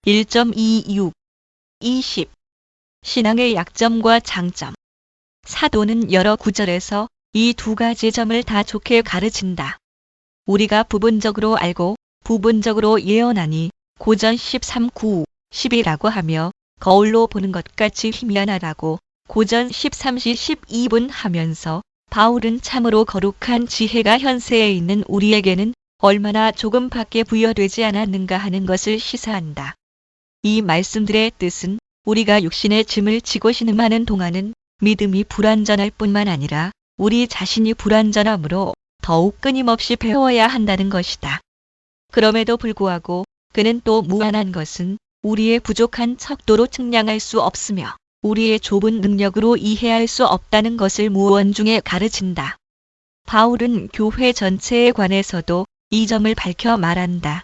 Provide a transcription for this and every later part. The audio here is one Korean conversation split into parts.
1.26 20. 신앙의 약점과 장점. 사도는 여러 구절에서 이 두 가지 점을 다 좋게 가르친다. 우리가 부분적으로 알고 부분적으로 예언하니 고전 13:9, 10이라고 하며 거울로 보는 것 같이 희미하라고 고전 13시 12분 하면서 바울은 참으로 거룩한 지혜가 현세에 있는 우리에게는 얼마나 조금밖에 부여되지 않았는가 하는 것을 시사한다. 이 말씀들의 뜻은 우리가 육신의 짐을 지고 신음하는 동안은 믿음이 불완전할 뿐만 아니라 우리 자신이 불완전하므로 더욱 끊임없이 배워야 한다는 것이다. 그럼에도 불구하고 그는 또 무한한 것은 우리의 부족한 척도로 측량할 수 없으며 우리의 좁은 능력으로 이해할 수 없다는 것을 무언중에 가르친다. 바울은 교회 전체에 관해서도 이 점을 밝혀 말한다.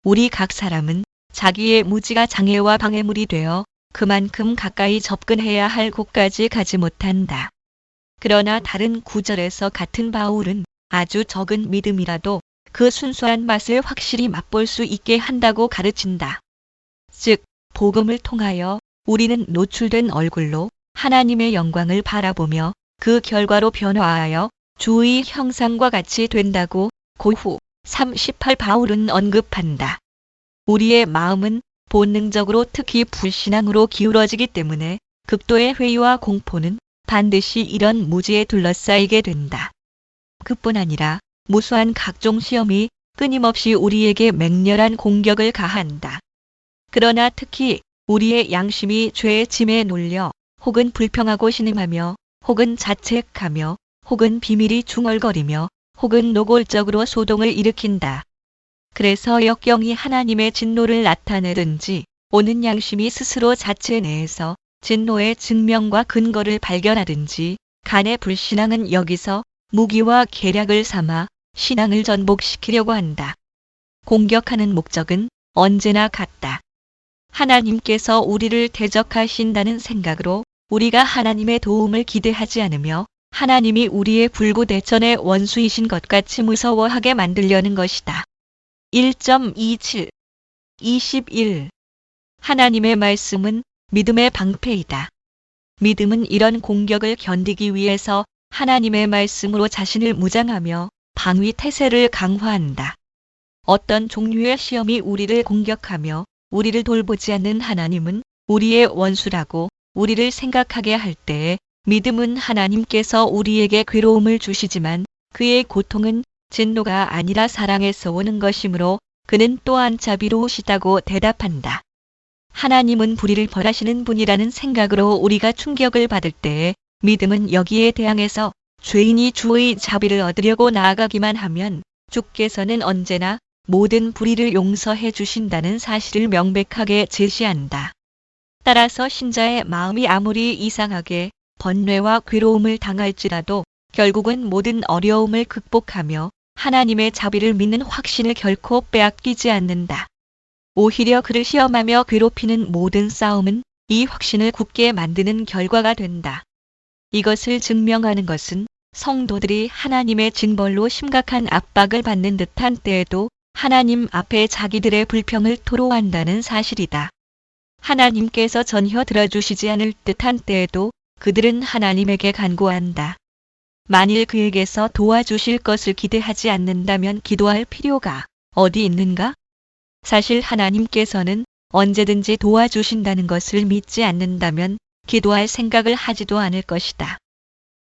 우리 각 사람은 자기의 무지가 장애와 방해물이 되어 그만큼 가까이 접근해야 할 곳까지 가지 못한다. 그러나 다른 구절에서 같은 바울은 아주 적은 믿음이라도 그 순수한 맛을 확실히 맛볼 수 있게 한다고 가르친다. 즉, 복음을 통하여 우리는 노출된 얼굴로 하나님의 영광을 바라보며 그 결과로 변화하여 주의 형상과 같이 된다고 고후 3:18 바울은 언급한다. 우리의 마음은 본능적으로 특히 불신앙으로 기울어지기 때문에 극도의 회의와 공포는 반드시 이런 무지에 둘러싸이게 된다. 그뿐 아니라 무수한 각종 시험이 끊임없이 우리에게 맹렬한 공격을 가한다. 그러나 특히 우리의 양심이 죄의 짐에 눌려 혹은 불평하고 신음하며 혹은 자책하며 혹은 비밀이 중얼거리며 혹은 노골적으로 소동을 일으킨다. 그래서 역경이 하나님의 진노를 나타내든지 오는 양심이 스스로 자체 내에서 진노의 증명과 근거를 발견하든지 간의 불신앙은 여기서 무기와 계략을 삼아 신앙을 전복시키려고 한다. 공격하는 목적은 언제나 같다. 하나님께서 우리를 대적하신다는 생각으로 우리가 하나님의 도움을 기대하지 않으며 하나님이 우리의 불구대천의 원수이신 것 같이 무서워하게 만들려는 것이다. 1.27 21. 하나님의 말씀은 믿음의 방패이다. 믿음은 이런 공격을 견디기 위해서 하나님의 말씀으로 자신을 무장하며 방위 태세를 강화한다. 어떤 종류의 시험이 우리를 공격하며 우리를 돌보지 않는 하나님은 우리의 원수라고 우리를 생각하게 할 때에 믿음은 하나님께서 우리에게 괴로움을 주시지만 그의 고통은 진노가 아니라 사랑에서 오는 것이므로 그는 또한 자비로우시다고 대답한다. 하나님은 불의를 벌하시는 분이라는 생각으로 우리가 충격을 받을 때에 믿음은 여기에 대항해서 죄인이 주의 자비를 얻으려고 나아가기만 하면 주께서는 언제나 모든 불의를 용서해 주신다는 사실을 명백하게 제시한다. 따라서 신자의 마음이 아무리 이상하게 번뇌와 괴로움을 당할지라도 결국은 모든 어려움을 극복하며 하나님의 자비를 믿는 확신을 결코 빼앗기지 않는다. 오히려 그를 시험하며 괴롭히는 모든 싸움은 이 확신을 굳게 만드는 결과가 된다. 이것을 증명하는 것은 성도들이 하나님의 징벌로 심각한 압박을 받는 듯한 때에도 하나님 앞에 자기들의 불평을 토로한다는 사실이다. 하나님께서 전혀 들어주시지 않을 듯한 때에도 그들은 하나님에게 간구한다. 만일 그에게서 도와주실 것을 기대하지 않는다면 기도할 필요가 어디 있는가? 사실 하나님께서는 언제든지 도와주신다는 것을 믿지 않는다면 기도할 생각을 하지도 않을 것이다.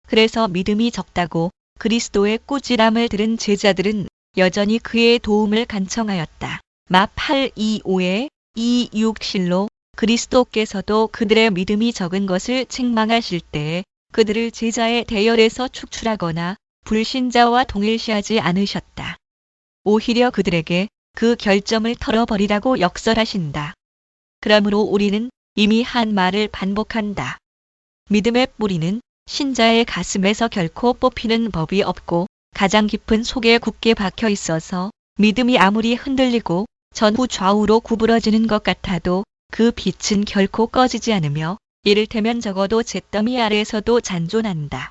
그래서 믿음이 적다고 그리스도의 꾸지람을 들은 제자들은 여전히 그의 도움을 간청하였다. 마 8:25에 2:6실로 그리스도께서도 그들의 믿음이 적은 것을 책망하실 때에 그들을 제자의 대열에서 축출하거나 불신자와 동일시하지 않으셨다. 오히려 그들에게 그 결점을 털어버리라고 역설하신다. 그러므로 우리는 이미 한 말을 반복한다. 믿음의 뿌리는 신자의 가슴에서 결코 뽑히는 법이 없고 가장 깊은 속에 굳게 박혀 있어서 믿음이 아무리 흔들리고 전후 좌우로 구부러지는 것 같아도 그 빛은 결코 꺼지지 않으며 이를테면 적어도 잿더미 아래에서도 잔존한다.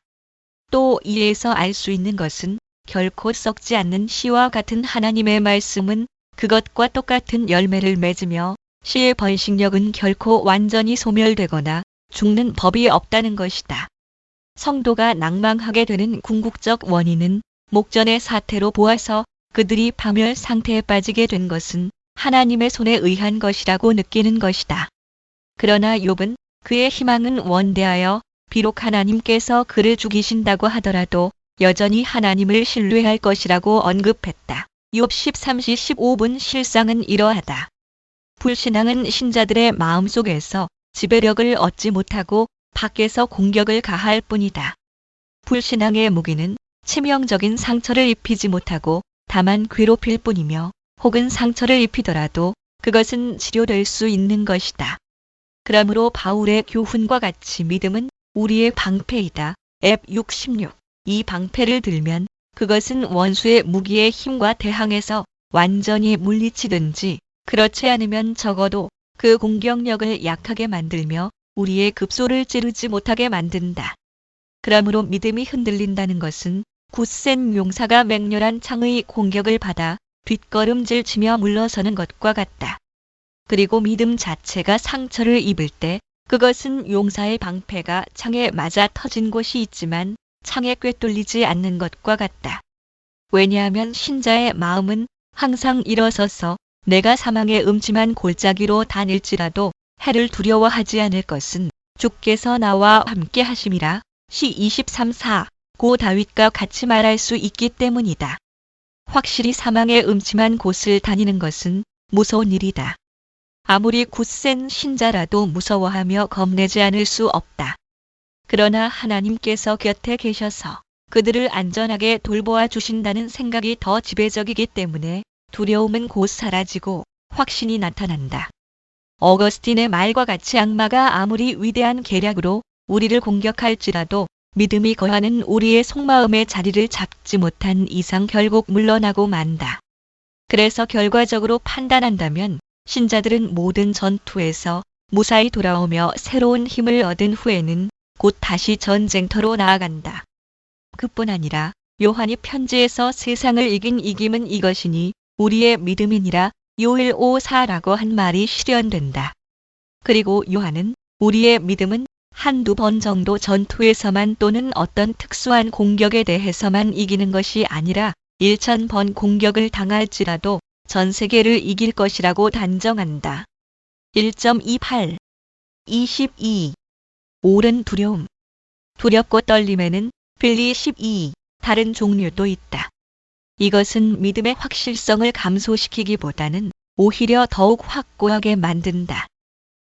또 이에서 알 수 있는 것은 결코 썩지 않는 씨와 같은 하나님의 말씀은 그것과 똑같은 열매를 맺으며 시의 번식력은 결코 완전히 소멸되거나 죽는 법이 없다는 것이다. 성도가 낭망하게 되는 궁극적 원인은 목전의 사태로 보아서 그들이 파멸 상태에 빠지게 된 것은 하나님의 손에 의한 것이라고 느끼는 것이다. 그러나 욥은 그의 희망은 원대하여 비록 하나님께서 그를 죽이신다고 하더라도 여전히 하나님을 신뢰할 것이라고 언급했다. 욥 13시 15분 실상은 이러하다. 불신앙은 신자들의 마음속에서 지배력을 얻지 못하고 밖에서 공격을 가할 뿐이다. 불신앙의 무기는 치명적인 상처를 입히지 못하고 다만 괴롭힐 뿐이며 혹은 상처를 입히더라도 그것은 치료될 수 있는 것이다. 그러므로 바울의 교훈과 같이 믿음은 우리의 방패이다. 앱 66. 이 방패를 들면 그것은 원수의 무기의 힘과 대항해서 완전히 물리치든지 그렇지 않으면 적어도 그 공격력을 약하게 만들며 우리의 급소를 찌르지 못하게 만든다. 그러므로 믿음이 흔들린다는 것은 굳센 용사가 맹렬한 창의 공격을 받아 뒷걸음질 치며 물러서는 것과 같다. 그리고 믿음 자체가 상처를 입을 때 그것은 용사의 방패가 창에 맞아 터진 곳이 있지만 창에 꿰뚫리지 않는 것과 같다. 왜냐하면 신자의 마음은 항상 일어서서 내가 사망의 음침한 골짜기로 다닐지라도 해를 두려워하지 않을 것은 주께서 나와 함께 하심이라. 시 23사 고 다윗과 같이 말할 수 있기 때문이다. 확실히 사망의 음침한 곳을 다니는 것은 무서운 일이다. 아무리 굳센 신자라도 무서워하며 겁내지 않을 수 없다. 그러나 하나님께서 곁에 계셔서 그들을 안전하게 돌보아 주신다는 생각이 더 지배적이기 때문에 두려움은 곧 사라지고 확신이 나타난다. 어거스틴의 말과 같이 악마가 아무리 위대한 계략으로 우리를 공격할지라도 믿음이 거하는 우리의 속마음의 자리를 잡지 못한 이상 결국 물러나고 만다. 그래서 결과적으로 판단한다면 신자들은 모든 전투에서 무사히 돌아오며 새로운 힘을 얻은 후에는 곧 다시 전쟁터로 나아간다. 그뿐 아니라 요한이 편지에서 세상을 이긴 이김은 이것이니 우리의 믿음이니라 요엘 5:4라고 한 말이 실현된다. 그리고 요한은 우리의 믿음은 한두 번 정도 전투에서만 또는 어떤 특수한 공격에 대해서만 이기는 것이 아니라 1000번 공격을 당할지라도 전 세계를 이길 것이라고 단정한다. 1.28 22. 옳은 두려움. 두렵고 떨림에는 빌리 12. 다른 종류도 있다. 이것은 믿음의 확실성을 감소시키기보다는 오히려 더욱 확고하게 만든다.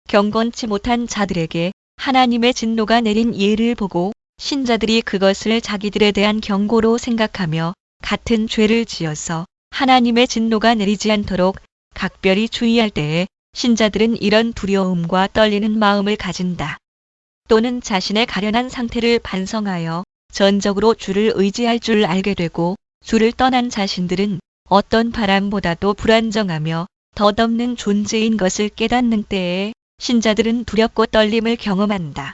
경건치 못한 자들에게 하나님의 진노가 내린 예를 보고 신자들이 그것을 자기들에 대한 경고로 생각하며 같은 죄를 지어서 하나님의 진노가 내리지 않도록 각별히 주의할 때에 신자들은 이런 두려움과 떨리는 마음을 가진다. 또는 자신의 가련한 상태를 반성하여 전적으로 주를 의지할 줄 알게 되고 주를 떠난 자신들은 어떤 바람보다도 불안정하며 덧없는 존재인 것을 깨닫는 때에 신자들은 두렵고 떨림을 경험한다.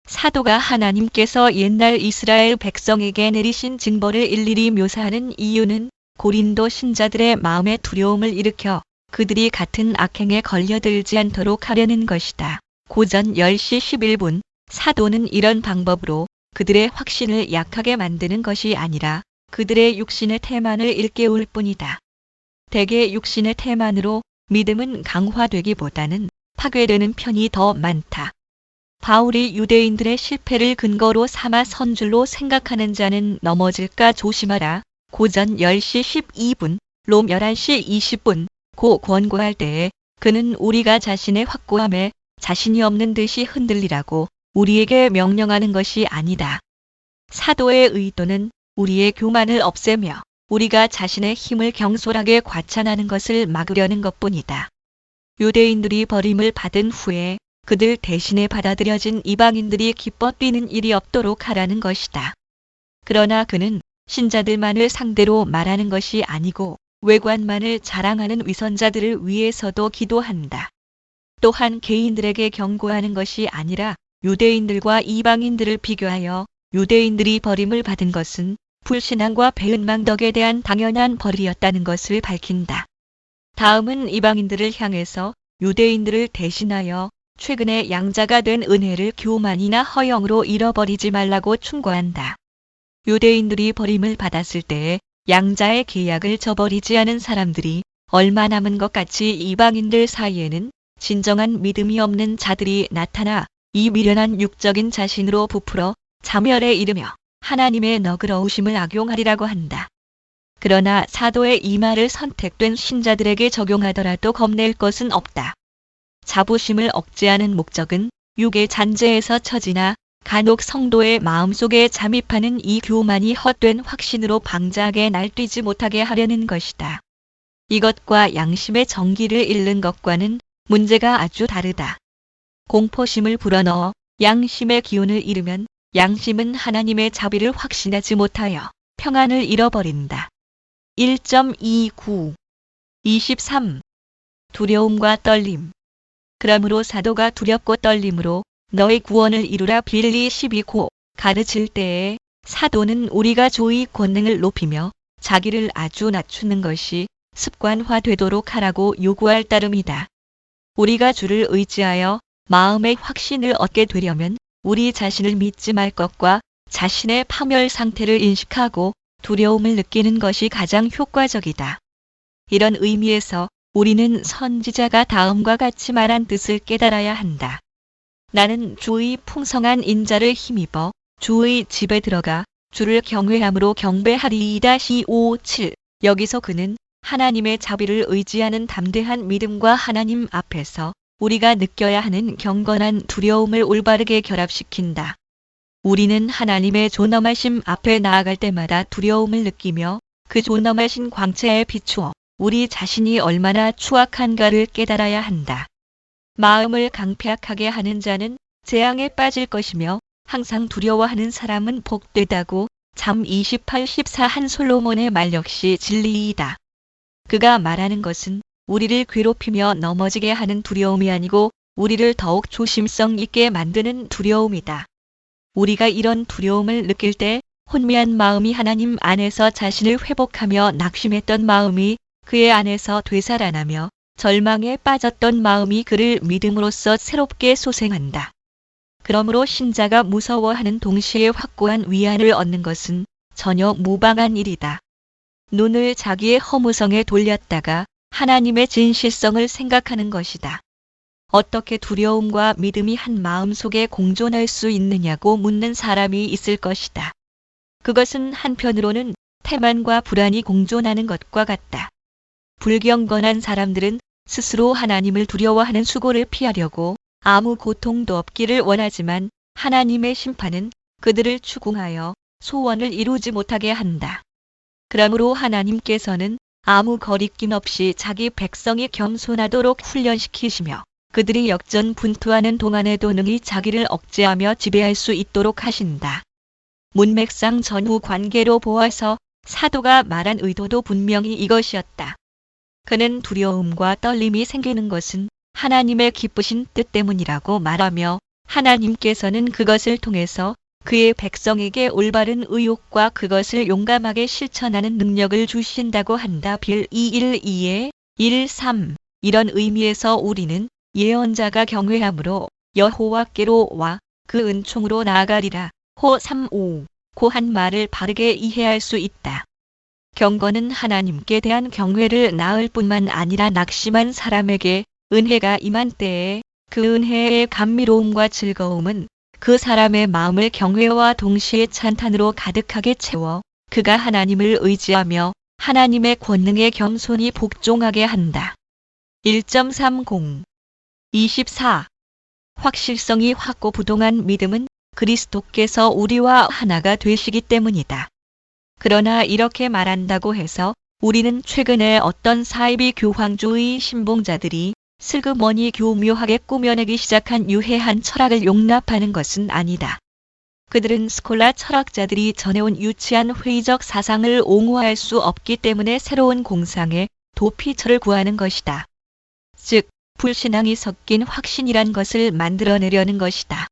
사도가 하나님께서 옛날 이스라엘 백성에게 내리신 징벌을 일일이 묘사하는 이유는 고린도 신자들의 마음에 두려움을 일으켜 그들이 같은 악행에 걸려들지 않도록 하려는 것이다. 고전 10시 11분 사도는 이런 방법으로 그들의 확신을 약하게 만드는 것이 아니라 그들의 육신의 태만을 일깨울 뿐이다. 대개 육신의 태만으로 믿음은 강화되기보다는 파괴되는 편이 더 많다. 바울이 유대인들의 실패를 근거로 삼아 선줄로 생각하는 자는 넘어질까 조심하라. 고전 10시 12분, 롬 11시 20분, 고 권고할 때에 그는 우리가 자신의 확고함에 자신이 없는 듯이 흔들리라고 우리에게 명령하는 것이 아니다. 사도의 의도는 우리의 교만을 없애며 우리가 자신의 힘을 경솔하게 과찬하는 것을 막으려는 것뿐이다. 유대인들이 버림을 받은 후에 그들 대신에 받아들여진 이방인들이 기뻐 뛰는 일이 없도록 하라는 것이다. 그러나 그는 신자들만을 상대로 말하는 것이 아니고 외관만을 자랑하는 위선자들을 위해서도 기도한다. 또한 개인들에게 경고하는 것이 아니라 유대인들과 이방인들을 비교하여 유대인들이 버림을 받은 것은 불신앙과 배은망덕에 대한 당연한 벌이었다는 것을 밝힌다. 다음은 이방인들을 향해서 유대인들을 대신하여 최근에 양자가 된 은혜를 교만이나 허영으로 잃어버리지 말라고 충고한다. 유대인들이 버림을 받았을 때에 양자의 계약을 저버리지 않은 사람들이 얼마 남은 것 같이 이방인들 사이에는 진정한 믿음이 없는 자들이 나타나 이 미련한 육적인 자신으로 부풀어 자멸에 이르며 하나님의 너그러우심을 악용하리라고 한다. 그러나 사도의 이 말을 선택된 신자들에게 적용하더라도 겁낼 것은 없다. 자부심을 억제하는 목적은 육의 잔재에서 처지나 간혹 성도의 마음속에 잠입하는 이 교만이 헛된 확신으로 방자하게 날뛰지 못하게 하려는 것이다. 이것과 양심의 정기를 잃는 것과는 문제가 아주 다르다. 공포심을 불어넣어 양심의 기운을 잃으면 양심은 하나님의 자비를 확신하지 못하여 평안을 잃어버린다. 1.29 23. 두려움과 떨림. 그러므로 사도가 두렵고 떨림으로 너의 구원을 이루라 빌리 12고 가르칠 때에 사도는 우리가 조의 권능을 높이며 자기를 아주 낮추는 것이 습관화되도록 하라고 요구할 따름이다. 우리가 주를 의지하여 마음의 확신을 얻게 되려면 우리 자신을 믿지 말 것과 자신의 파멸 상태를 인식하고 두려움을 느끼는 것이 가장 효과적이다. 이런 의미에서 우리는 선지자가 다음과 같이 말한 뜻을 깨달아야 한다. 나는 주의 풍성한 인자를 힘입어 주의 집에 들어가 주를 경외함으로 경배하리이다. 5.7. 여기서 그는 하나님의 자비를 의지하는 담대한 믿음과 하나님 앞에서 우리가 느껴야 하는 경건한 두려움을 올바르게 결합시킨다. 우리는 하나님의 존엄하심 앞에 나아갈 때마다 두려움을 느끼며 그 존엄하신 광채에 비추어 우리 자신이 얼마나 추악한가를 깨달아야 한다. 마음을 강폐하게 하는 자는 재앙에 빠질 것이며 항상 두려워하는 사람은 복되다고 잠 28-14 한 솔로몬의 말 역시 진리이다. 그가 말하는 것은 우리를 괴롭히며 넘어지게 하는 두려움이 아니고 우리를 더욱 조심성 있게 만드는 두려움이다. 우리가 이런 두려움을 느낄 때 혼미한 마음이 하나님 안에서 자신을 회복하며 낙심했던 마음이 그의 안에서 되살아나며 절망에 빠졌던 마음이 그를 믿음으로써 새롭게 소생한다. 그러므로 신자가 무서워하는 동시에 확고한 위안을 얻는 것은 전혀 무방한 일이다. 눈을 자기의 허무성에 돌렸다가 하나님의 진실성을 생각하는 것이다. 어떻게 두려움과 믿음이 한 마음 속에 공존할 수 있느냐고 묻는 사람이 있을 것이다. 그것은 한편으로는 태만과 불안이 공존하는 것과 같다. 불경건한 사람들은 스스로 하나님을 두려워하는 수고를 피하려고 아무 고통도 없기를 원하지만 하나님의 심판은 그들을 추궁하여 소원을 이루지 못하게 한다. 그러므로 하나님께서는 아무 거리낌 없이 자기 백성이 겸손하도록 훈련시키시며 그들이 역전분투하는 동안에도 능히 자기를 억제하며 지배할 수 있도록 하신다. 문맥상 전후 관계로 보아서 사도가 말한 의도도 분명히 이것이었다. 그는 두려움과 떨림이 생기는 것은 하나님의 기쁘신 뜻 때문이라고 말하며 하나님께서는 그것을 통해서 그의 백성에게 올바른 의욕과 그것을 용감하게 실천하는 능력을 주신다고 한다. 빌 212에 1.3. 이런 의미에서 우리는 예언자가 경외함으로 여호와께로 와 그 은총으로 나아가리라. 호 3.5. 고한 말을 바르게 이해할 수 있다. 경건은 하나님께 대한 경외를 낳을 뿐만 아니라 낙심한 사람에게 은혜가 임한 때에 그 은혜의 감미로움과 즐거움은 그 사람의 마음을 경외와 동시에 찬탄으로 가득하게 채워 그가 하나님을 의지하며 하나님의 권능에 겸손히 복종하게 한다. 1.30 24. 확실성이 확고부동한 믿음은 그리스도께서 우리와 하나가 되시기 때문이다. 그러나 이렇게 말한다고 해서 우리는 최근에 어떤 사이비 교황주의 신봉자들이 슬그머니 교묘하게 꾸며내기 시작한 유해한 철학을 용납하는 것은 아니다. 그들은 스콜라 철학자들이 전해온 유치한 회의적 사상을 옹호할 수 없기 때문에 새로운 공상의 도피처를 구하는 것이다. 즉, 불신앙이 섞인 확신이란 것을 만들어내려는 것이다.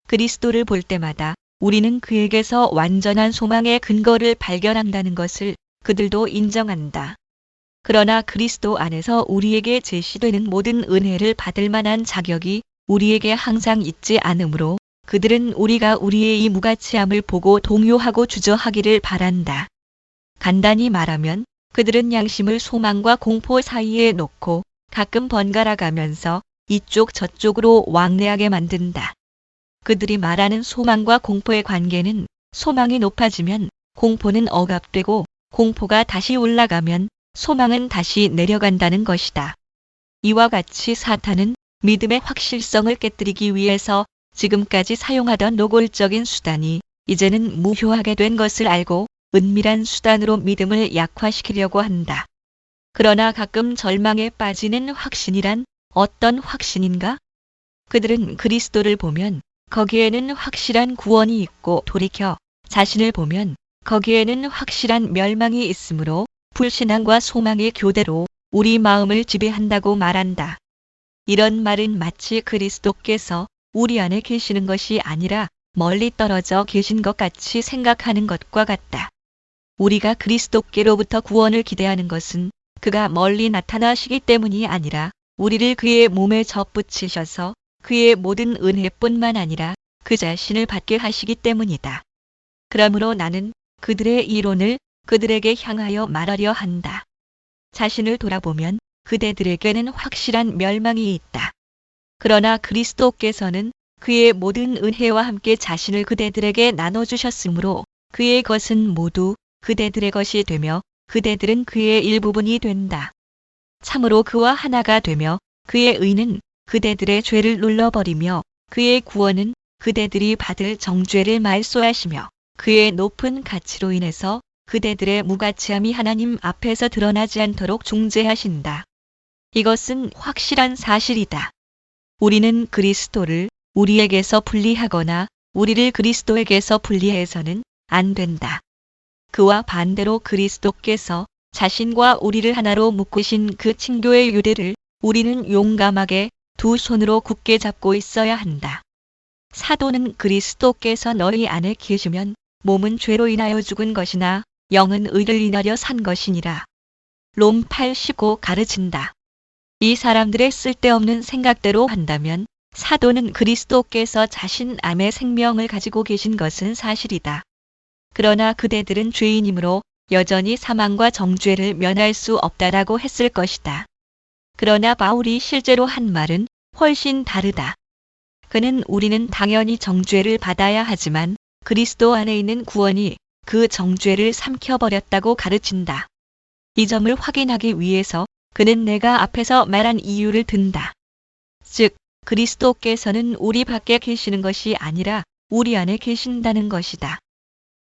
그리스도를 볼 때마다 우리는 그에게서 완전한 소망의 근거를 발견한다는 것을 그들도 인정한다. 그러나 그리스도 안에서 우리에게 제시되는 모든 은혜를 받을 만한 자격이 우리에게 항상 있지 않으므로 그들은 우리가 우리의 이 무가치함을 보고 동요하고 주저하기를 바란다. 간단히 말하면 그들은 양심을 소망과 공포 사이에 놓고 가끔 번갈아 가면서 이쪽 저쪽으로 왕래하게 만든다. 그들이 말하는 소망과 공포의 관계는 소망이 높아지면 공포는 억압되고 공포가 다시 올라가면 소망은 다시 내려간다는 것이다. 이와 같이 사탄은 믿음의 확실성을 깨뜨리기 위해서 지금까지 사용하던 노골적인 수단이 이제는 무효하게 된 것을 알고 은밀한 수단으로 믿음을 약화시키려고 한다. 그러나 가끔 절망에 빠지는 확신이란 어떤 확신인가? 그들은 그리스도를 보면 거기에는 확실한 구원이 있고 돌이켜 자신을 보면 거기에는 확실한 멸망이 있으므로 불신앙과 소망의 교대로 우리 마음을 지배한다고 말한다. 이런 말은 마치 그리스도께서 우리 안에 계시는 것이 아니라 멀리 떨어져 계신 것 같이 생각하는 것과 같다. 우리가 그리스도께로부터 구원을 기대하는 것은 그가 멀리 나타나시기 때문이 아니라 우리를 그의 몸에 접붙이셔서 그의 모든 은혜뿐만 아니라 그 자신을 받게 하시기 때문이다. 그러므로 나는 그들의 이론을 그들에게 향하여 말하려 한다. 자신을 돌아보면 그대들에게는 확실한 멸망이 있다. 그러나 그리스도께서는 그의 모든 은혜와 함께 자신을 그대들에게 나눠주셨으므로 그의 것은 모두 그대들의 것이 되며 그대들은 그의 일부분이 된다. 참으로 그와 하나가 되며 그의 의는 그대들의 죄를 눌러버리며 그의 구원은 그대들이 받을 정죄를 말소하시며 그의 높은 가치로 인해서 그대들의 무가치함이 하나님 앞에서 드러나지 않도록 중재하신다. 이것은 확실한 사실이다. 우리는 그리스도를 우리에게서 분리하거나 우리를 그리스도에게서 분리해서는 안 된다. 그와 반대로 그리스도께서 자신과 우리를 하나로 묶으신 그 친교의 유대를 우리는 용감하게 두 손으로 굳게 잡고 있어야 한다. 사도는 그리스도께서 너희 안에 계시면 몸은 죄로 인하여 죽은 것이나 영은 의를 인하여 산 것이니라. 롬 8:15 가르친다. 이 사람들의 쓸데없는 생각대로 한다면 사도는 그리스도께서 자신 안에 생명을 가지고 계신 것은 사실이다. 그러나 그대들은 죄인이므로 여전히 사망과 정죄를 면할 수 없다라고 했을 것이다. 그러나 바울이 실제로 한 말은 훨씬 다르다. 그는 우리는 당연히 정죄를 받아야 하지만 그리스도 안에 있는 구원이 그 정죄를 삼켜버렸다고 가르친다. 이 점을 확인하기 위해서 그는 내가 앞에서 말한 이유를 든다. 즉, 그리스도께서는 우리 밖에 계시는 것이 아니라 우리 안에 계신다는 것이다.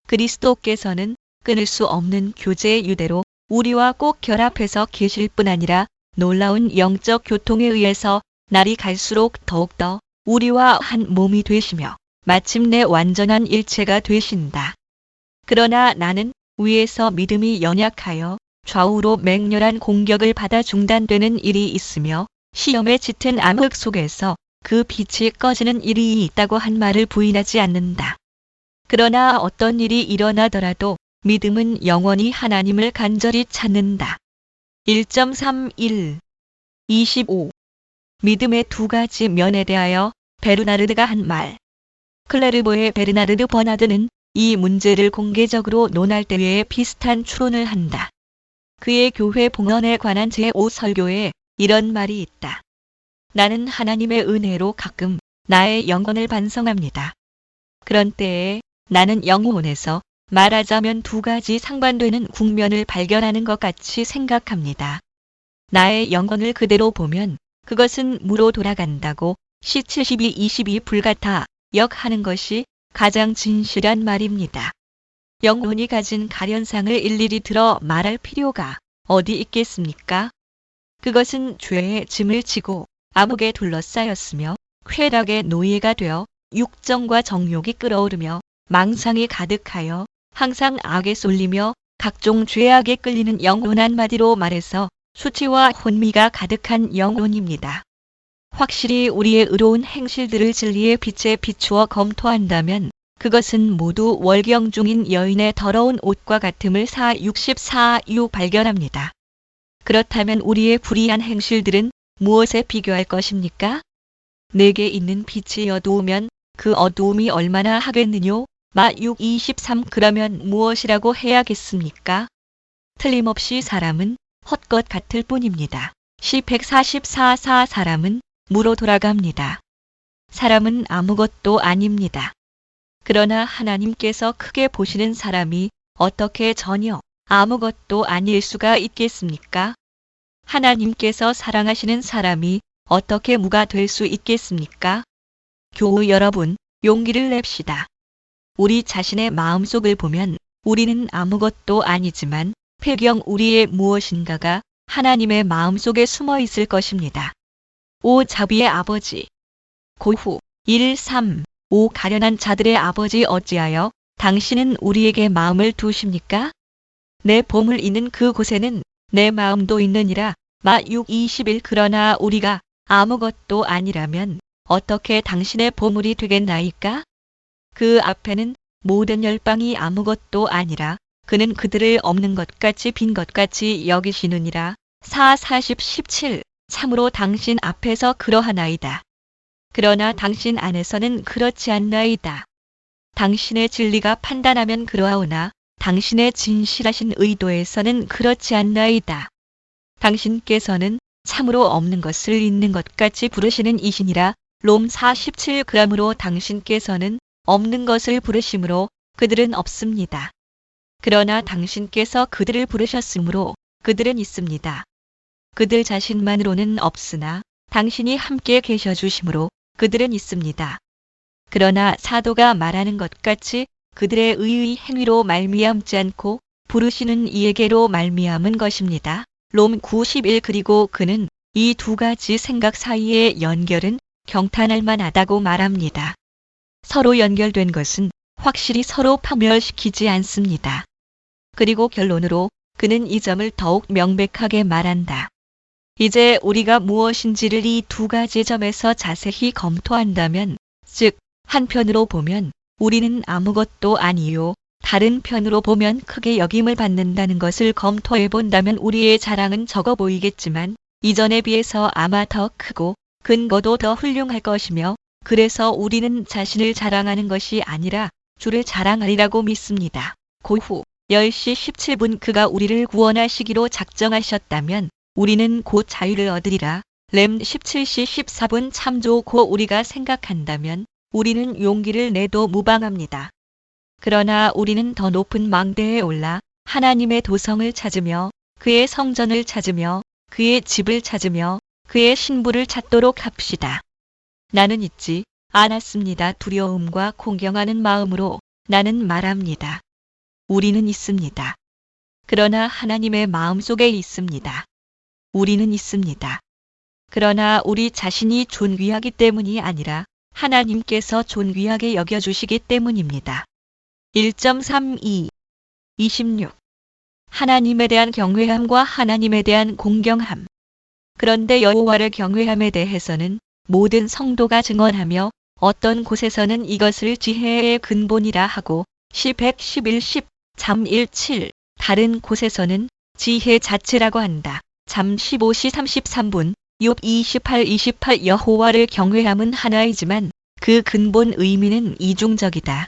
그리스도께서는 끊을 수 없는 교제의 유대로 우리와 꼭 결합해서 계실 뿐 아니라 놀라운 영적 교통에 의해서 날이 갈수록 더욱더 우리와 한 몸이 되시며 마침내 완전한 일체가 되신다. 그러나 나는 위에서 믿음이 연약하여 좌우로 맹렬한 공격을 받아 중단되는 일이 있으며 시험에 짙은 암흑 속에서 그 빛이 꺼지는 일이 있다고 한 말을 부인하지 않는다. 그러나 어떤 일이 일어나더라도 믿음은 영원히 하나님을 간절히 찾는다. 1.31 25 믿음의 두 가지 면에 대하여 베르나르드가 한 말. 클레르보의 베르나르드 버나드는 이 문제를 공개적으로 논할 때에 비슷한 추론을 한다. 그의 교회 봉헌에 관한 제5설교에 이런 말이 있다. 나는 하나님의 은혜로 가끔 나의 영혼을 반성합니다. 그런 때에 나는 영혼에서 말하자면 두 가지 상반되는 국면을 발견하는 것 같이 생각합니다. 나의 영혼을 그대로 보면 그것은 무로 돌아간다고 C7222 불같아 역하는 것이 가장 진실한 말입니다. 영혼이 가진 가련상을 일일이 들어 말할 필요가 어디 있겠습니까? 그것은 죄의 짐을 지고 암흑에 둘러싸였으며 쾌락의 노예가 되어 육정과 정욕이 끓어오르며 망상이 가득하여 항상 악에 쏠리며 각종 죄악에 끌리는 영혼, 한마디로 말해서 수치와 혼미가 가득한 영혼입니다. 확실히 우리의 의로운 행실들을 진리의 빛에 비추어 검토한다면 그것은 모두 월경 중인 여인의 더러운 옷과 같음을 464유 발견합니다. 그렇다면 우리의 불의한 행실들은 무엇에 비교할 것입니까? 내게 있는 빛이 어두우면 그 어두움이 얼마나 하겠느뇨? 마 6:23 그러면 무엇이라고 해야겠습니까? 틀림없이 사람은 헛것 같을 뿐입니다. 시 144사 사람은 무로 돌아갑니다. 사람은 아무것도 아닙니다. 그러나 하나님께서 크게 보시는 사람이 어떻게 전혀 아무것도 아닐 수가 있겠습니까? 하나님께서 사랑하시는 사람이 어떻게 무가 될 수 있겠습니까? 교우 여러분, 용기를 냅시다. 우리 자신의 마음속을 보면 우리는 아무것도 아니지만 배경 우리의 무엇인가가 하나님의 마음속에 숨어 있을 것입니다. 오 자비의 아버지. 고후 1, 3, 5 가련한 자들의 아버지 어찌하여 당신은 우리에게 마음을 두십니까? 내 보물 있는 그곳에는 내 마음도 있느니라. 마 6:21 그러나 우리가 아무것도 아니라면 어떻게 당신의 보물이 되겠나이까? 그 앞에는 모든 열방이 아무것도 아니라 그는 그들을 없는 것 같이 빈 것 같이 여기시느니라. 4, 40, 17 참으로 당신 앞에서 그러하나이다. 그러나 당신 안에서는 그렇지 않나이다. 당신의 진리가 판단하면 그러하오나 당신의 진실하신 의도에서는 그렇지 않나이다. 당신께서는 참으로 없는 것을 있는 것 같이 부르시는 이시니라. 롬 4:17 그러므로 당신께서는 없는 것을 부르심으로 그들은 없습니다. 그러나 당신께서 그들을 부르셨으므로 그들은 있습니다. 그들 자신만으로는 없으나 당신이 함께 계셔 주심으로 그들은 있습니다. 그러나 사도가 말하는 것 같이 그들의 의의 행위로 말미암지 않고 부르시는 이에게로 말미암은 것입니다. 롬 9:11 그리고 그는 이 두 가지 생각 사이의 연결은 경탄할 만하다고 말합니다. 서로 연결된 것은 확실히 서로 파멸시키지 않습니다. 그리고 결론으로 그는 이 점을 더욱 명백하게 말한다. 이제 우리가 무엇인지를 이 두 가지 점에서 자세히 검토한다면, 즉 한편으로 보면 우리는 아무것도 아니요, 다른 편으로 보면 크게 여김을 받는다는 것을 검토해 본다면 우리의 자랑은 적어 보이겠지만 이전에 비해서 아마 더 크고 근거도 더 훌륭할 것이며, 그래서 우리는 자신을 자랑하는 것이 아니라 주를 자랑하리라고 믿습니다. 고후 10시 17분 그가 우리를 구원하시기로 작정하셨다면 우리는 곧 자유를 얻으리라. 램 17시 14분 참 좋고 우리가 생각한다면 우리는 용기를 내도 무방합니다. 그러나 우리는 더 높은 망대에 올라 하나님의 도성을 찾으며 그의 성전을 찾으며 그의 집을 찾으며 그의 신부를 찾도록 합시다. 나는 잊지 않았습니다. 두려움과 공경하는 마음으로 나는 말합니다. 우리는 있습니다. 그러나 하나님의 마음속에 있습니다. 우리는 있습니다. 그러나 우리 자신이 존귀하기 때문이 아니라 하나님께서 존귀하게 여겨주시기 때문입니다. 1.32 26 하나님에 대한 경외함과 하나님에 대한 공경함. 그런데 여호와를 경외함에 대해서는 모든 성도가 증언하며 어떤 곳에서는 이것을 지혜의 근본이라 하고 시 111 10.17 다른 곳에서는 지혜 자체라고 한다. 잠 15시 33분 욥 28 여호와를 경외함은 하나이지만 그 근본 의미는 이중적이다.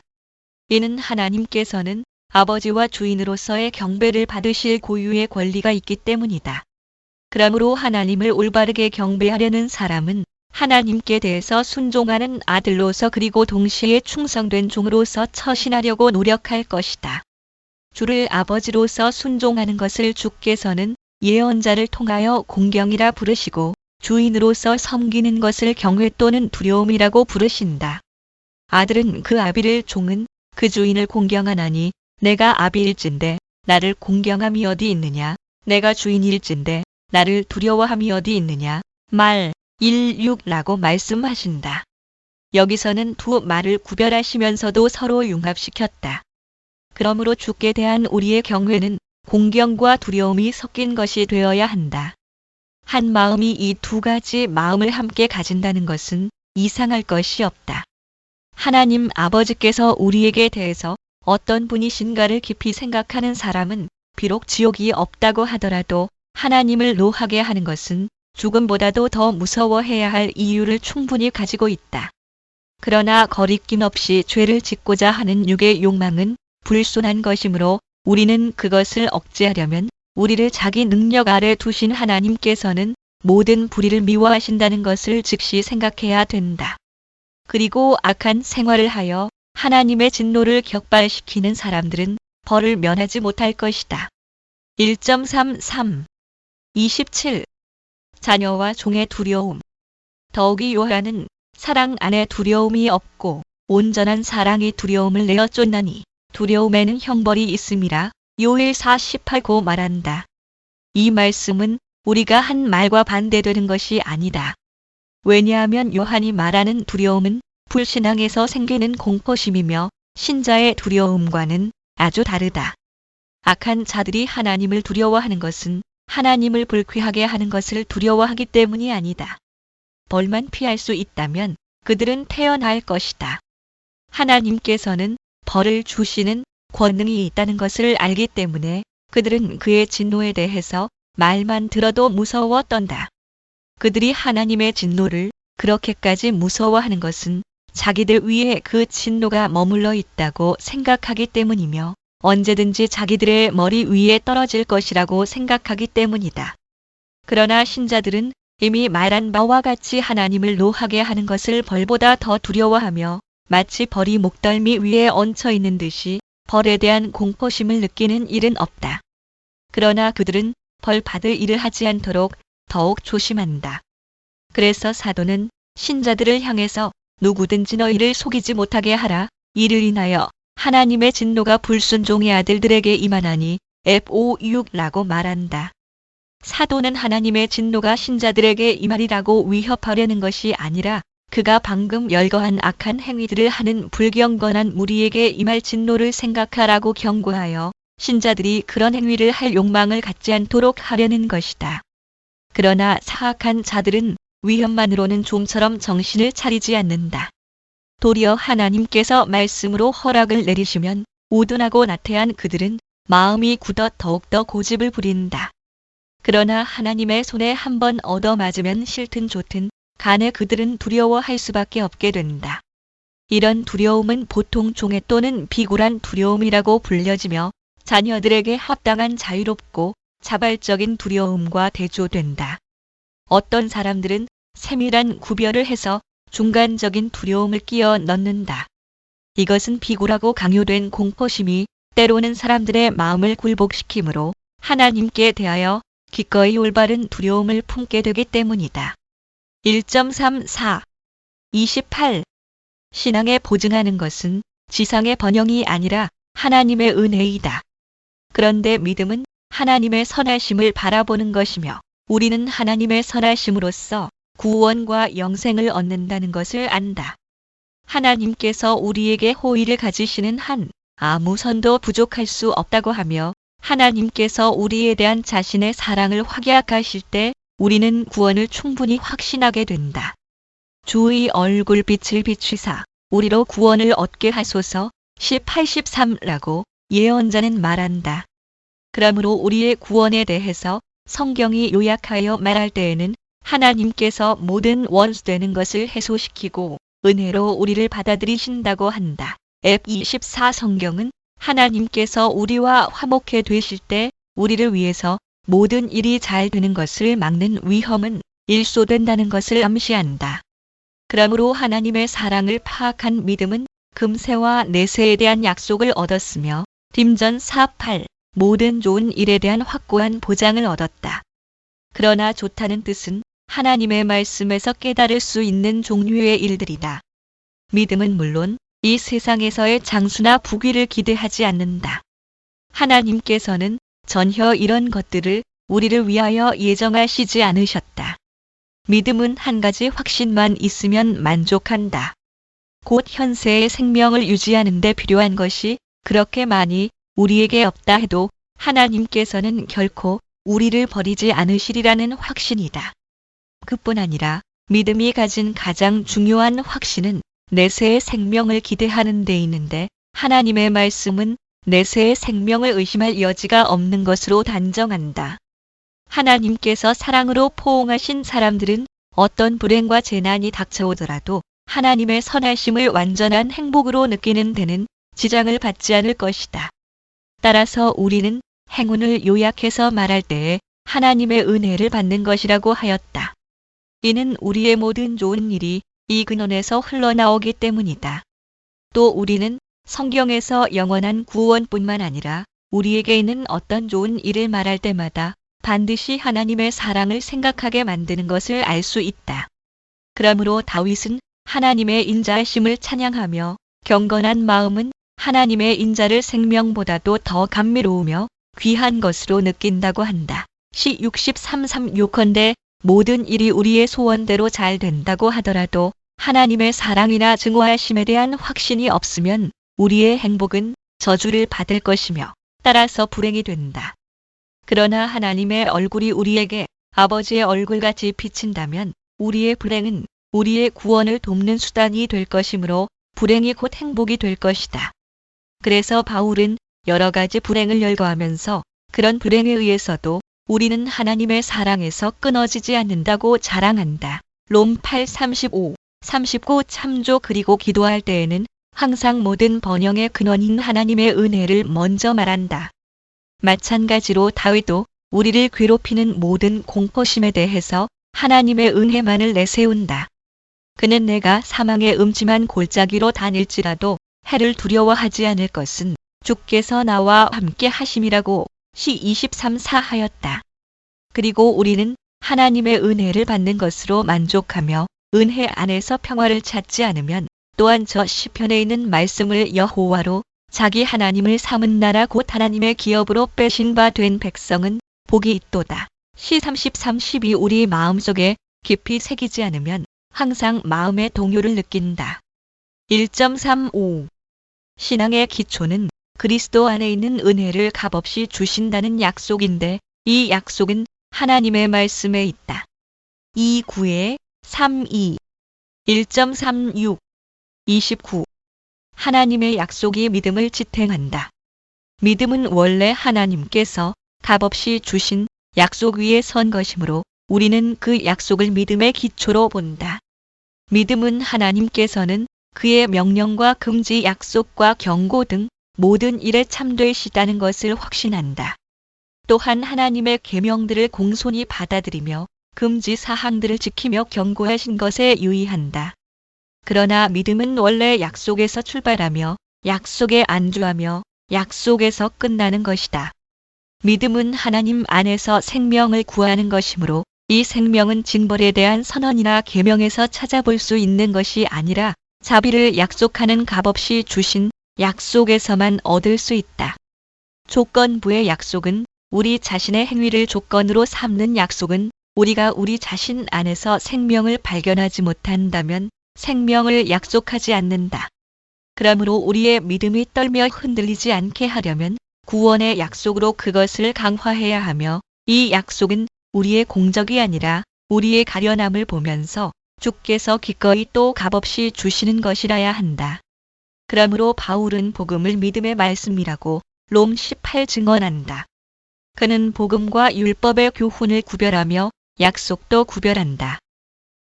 이는 하나님께서는 아버지와 주인으로서의 경배를 받으실 고유의 권리가 있기 때문이다. 그러므로 하나님을 올바르게 경배하려는 사람은 하나님께 대해서 순종하는 아들로서 그리고 동시에 충성된 종으로서 처신하려고 노력할 것이다. 주를 아버지로서 순종하는 것을 주께서는 예언자를 통하여 공경이라 부르시고 주인으로서 섬기는 것을 경외 또는 두려움이라고 부르신다. 아들은 그 아비를 종은 그 주인을 공경하나니 내가 아비일진대 나를 공경함이 어디 있느냐, 내가 주인일진대 나를 두려워함이 어디 있느냐. 말 1.6라고 말씀하신다. 여기서는 두 말을 구별하시면서도 서로 융합시켰다. 그러므로 주께 대한 우리의 경외는 공경과 두려움이 섞인 것이 되어야 한다. 한 마음이 이 두 가지 마음을 함께 가진다는 것은 이상할 것이 없다. 하나님 아버지께서 우리에게 대해서 어떤 분이신가를 깊이 생각하는 사람은 비록 지옥이 없다고 하더라도 하나님을 노하게 하는 것은 죽음보다도 더 무서워해야 할 이유를 충분히 가지고 있다. 그러나 거리낌 없이 죄를 짓고자 하는 육의 욕망은 불순한 것이므로 우리는 그것을 억제하려면 우리를 자기 능력 아래 두신 하나님께서는 모든 불의를 미워하신다는 것을 즉시 생각해야 된다. 그리고 악한 생활을 하여 하나님의 진노를 격발시키는 사람들은 벌을 면하지 못할 것이다. 1.33 27. 자녀와 종의 두려움. 더욱이 요한은 사랑 안에 두려움이 없고 온전한 사랑이 두려움을 내어 쫓나니 두려움에는 형벌이 있음이라 요일 4:18고 말한다. 이 말씀은 우리가 한 말과 반대되는 것이 아니다. 왜냐하면 요한이 말하는 두려움은 불신앙에서 생기는 공포심이며 신자의 두려움과는 아주 다르다. 악한 자들이 하나님을 두려워하는 것은 하나님을 불쾌하게 하는 것을 두려워하기 때문이 아니다. 벌만 피할 수 있다면 그들은 태어날 것이다. 하나님께서는 벌을 주시는 권능이 있다는 것을 알기 때문에 그들은 그의 진노에 대해서 말만 들어도 무서워 떤다. 그들이 하나님의 진노를 그렇게까지 무서워하는 것은 자기들 위에 그 진노가 머물러 있다고 생각하기 때문이며 언제든지 자기들의 머리 위에 떨어질 것이라고 생각하기 때문이다. 그러나 신자들은 이미 말한 바와 같이 하나님을 노하게 하는 것을 벌보다 더 두려워하며 마치 벌이 목덜미 위에 얹혀 있는 듯이 벌에 대한 공포심을 느끼는 일은 없다. 그러나 그들은 벌 받을 일을 하지 않도록 더욱 조심한다. 그래서 사도는 신자들을 향해서 누구든지 너희를 속이지 못하게 하라. 이를 인하여 하나님의 진노가 불순종의 아들들에게 임하나니 F5:6라고 말한다. 사도는 하나님의 진노가 신자들에게 임하리라고 위협하려는 것이 아니라 그가 방금 열거한 악한 행위들을 하는 불경건한 무리에게 임할 진노를 생각하라고 경고하여 신자들이 그런 행위를 할 욕망을 갖지 않도록 하려는 것이다. 그러나 사악한 자들은 위협만으로는 좀처럼 정신을 차리지 않는다. 도리어 하나님께서 말씀으로 허락을 내리시면 우둔하고 나태한 그들은 마음이 굳어 더욱더 고집을 부린다. 그러나 하나님의 손에 한번 얻어맞으면 싫든 좋든 간에 그들은 두려워할 수밖에 없게 된다. 이런 두려움은 보통 종의 또는 비굴한 두려움이라고 불려지며 자녀들에게 합당한 자유롭고 자발적인 두려움과 대조된다. 어떤 사람들은 세밀한 구별을 해서 중간적인 두려움을 끼워 넣는다. 이것은 비굴하고 강요된 공포심이 때로는 사람들의 마음을 굴복시키므로 하나님께 대하여 기꺼이 올바른 두려움을 품게 되기 때문이다. 1.34 28. 신앙에 보증하는 것은 지상의 번영이 아니라 하나님의 은혜이다. 그런데 믿음은 하나님의 선하심을 바라보는 것이며 우리는 하나님의 선하심으로써 구원과 영생을 얻는다는 것을 안다. 하나님께서 우리에게 호의를 가지시는 한 아무 선도 부족할 수 없다고 하며 하나님께서 우리에 대한 자신의 사랑을 확약하실 때 우리는 구원을 충분히 확신하게 된다. 주의 얼굴빛을 비추사 우리로 구원을 얻게 하소서 10:83라고 예언자는 말한다. 그러므로 우리의 구원에 대해서 성경이 요약하여 말할 때에는 하나님께서 모든 원수되는 것을 해소시키고 은혜로 우리를 받아들이신다고 한다. F24 성경은 하나님께서 우리와 화목해 되실 때 우리를 위해서 모든 일이 잘 되는 것을 막는 위험은 일소된다는 것을 암시한다. 그러므로 하나님의 사랑을 파악한 믿음은 금세와 내세에 대한 약속을 얻었으며 딤전 4:8 모든 좋은 일에 대한 확고한 보장을 얻었다. 그러나 좋다는 뜻은 하나님의 말씀에서 깨달을 수 있는 종류의 일들이다. 믿음은 물론 이 세상에서의 장수나 부귀를 기대하지 않는다. 하나님께서는 전혀 이런 것들을 우리를 위하여 예정하시지 않으셨다. 믿음은 한 가지 확신만 있으면 만족한다. 곧 현세의 생명을 유지하는 데 필요한 것이 그렇게 많이 우리에게 없다 해도 하나님께서는 결코 우리를 버리지 않으시리라는 확신이다. 그뿐 아니라 믿음이 가진 가장 중요한 확신은 내세의 생명을 기대하는 데 있는데 하나님의 말씀은 내세의 생명을 의심할 여지가 없는 것으로 단정한다. 하나님께서 사랑으로 포옹하신 사람들은 어떤 불행과 재난이 닥쳐오더라도 하나님의 선하심을 완전한 행복으로 느끼는 데는 지장을 받지 않을 것이다. 따라서 우리는 행운을 요약해서 말할 때에 하나님의 은혜를 받는 것이라고 하였다. 이는 우리의 모든 좋은 일이 이 근원에서 흘러나오기 때문이다. 또 우리는 성경에서 영원한 구원뿐만 아니라 우리에게 있는 어떤 좋은 일을 말할 때마다 반드시 하나님의 사랑을 생각하게 만드는 것을 알 수 있다. 그러므로 다윗은 하나님의 인자하심을 찬양하며 경건한 마음은 하나님의 인자를 생명보다도 더 감미로우며 귀한 것으로 느낀다고 한다. 시 63:3 요컨대 모든 일이 우리의 소원대로 잘 된다고 하더라도 하나님의 사랑이나 증오하심에 대한 확신이 없으면 우리의 행복은 저주를 받을 것이며 따라서 불행이 된다. 그러나 하나님의 얼굴이 우리에게 아버지의 얼굴같이 비친다면 우리의 불행은 우리의 구원을 돕는 수단이 될 것이므로 불행이 곧 행복이 될 것이다. 그래서 바울은 여러 가지 불행을 열거하면서 그런 불행에 의해서도 우리는 하나님의 사랑에서 끊어지지 않는다고 자랑한다. 롬 8:35, 39 참조. 그리고 기도할 때에는 항상 모든 번영의 근원인 하나님의 은혜를 먼저 말한다. 마찬가지로 다윗도 우리를 괴롭히는 모든 공포심에 대해서 하나님의 은혜만을 내세운다. 그는 내가 사망의 음침한 골짜기로 다닐지라도 해를 두려워하지 않을 것은 주께서 나와 함께 하심이라고 시 23:4 하였다. 그리고 우리는 하나님의 은혜를 받는 것으로 만족하며 은혜 안에서 평화를 찾지 않으면 또한 저 시편에 있는 말씀을 여호와로 자기 하나님을 삼은 나라 곧 하나님의 기업으로 빼신 바 된 백성은 복이 있도다. 시 33:12 우리 마음속에 깊이 새기지 않으면 항상 마음의 동요를 느낀다. 1.35 신앙의 기초는 그리스도 안에 있는 은혜를 값없이 주신다는 약속인데 이 약속은 하나님의 말씀에 있다. 2:9에 3:2 1.36 29 하나님의 약속이 믿음을 지탱한다. 믿음은 원래 하나님께서 값없이 주신 약속 위에 선 것이므로 우리는 그 약속을 믿음의 기초로 본다. 믿음은 하나님께서는 그의 명령과 금지 약속과 경고 등 모든 일에 참되시다는 것을 확신한다. 또한 하나님의 계명들을 공손히 받아들이며 금지 사항들을 지키며 경고하신 것에 유의한다. 그러나 믿음은 원래 약속에서 출발하며 약속에 안주하며 약속에서 끝나는 것이다. 믿음은 하나님 안에서 생명을 구하는 것이므로 이 생명은 징벌에 대한 선언이나 계명에서 찾아볼 수 있는 것이 아니라 자비를 약속하는 값없이 주신 약속에서만 얻을 수 있다. 조건부의 약속은 우리 자신의 행위를 조건으로 삼는 약속은 우리가 우리 자신 안에서 생명을 발견하지 못한다면 생명을 약속하지 않는다. 그러므로 우리의 믿음이 떨며 흔들리지 않게 하려면 구원의 약속으로 그것을 강화해야 하며 이 약속은 우리의 공적이 아니라 우리의 가련함을 보면서 주께서 기꺼이 또 값없이 주시는 것이라야 한다. 그러므로 바울은 복음을 믿음의 말씀이라고 롬 18 증언한다. 그는 복음과 율법의 교훈을 구별하며 약속도 구별한다.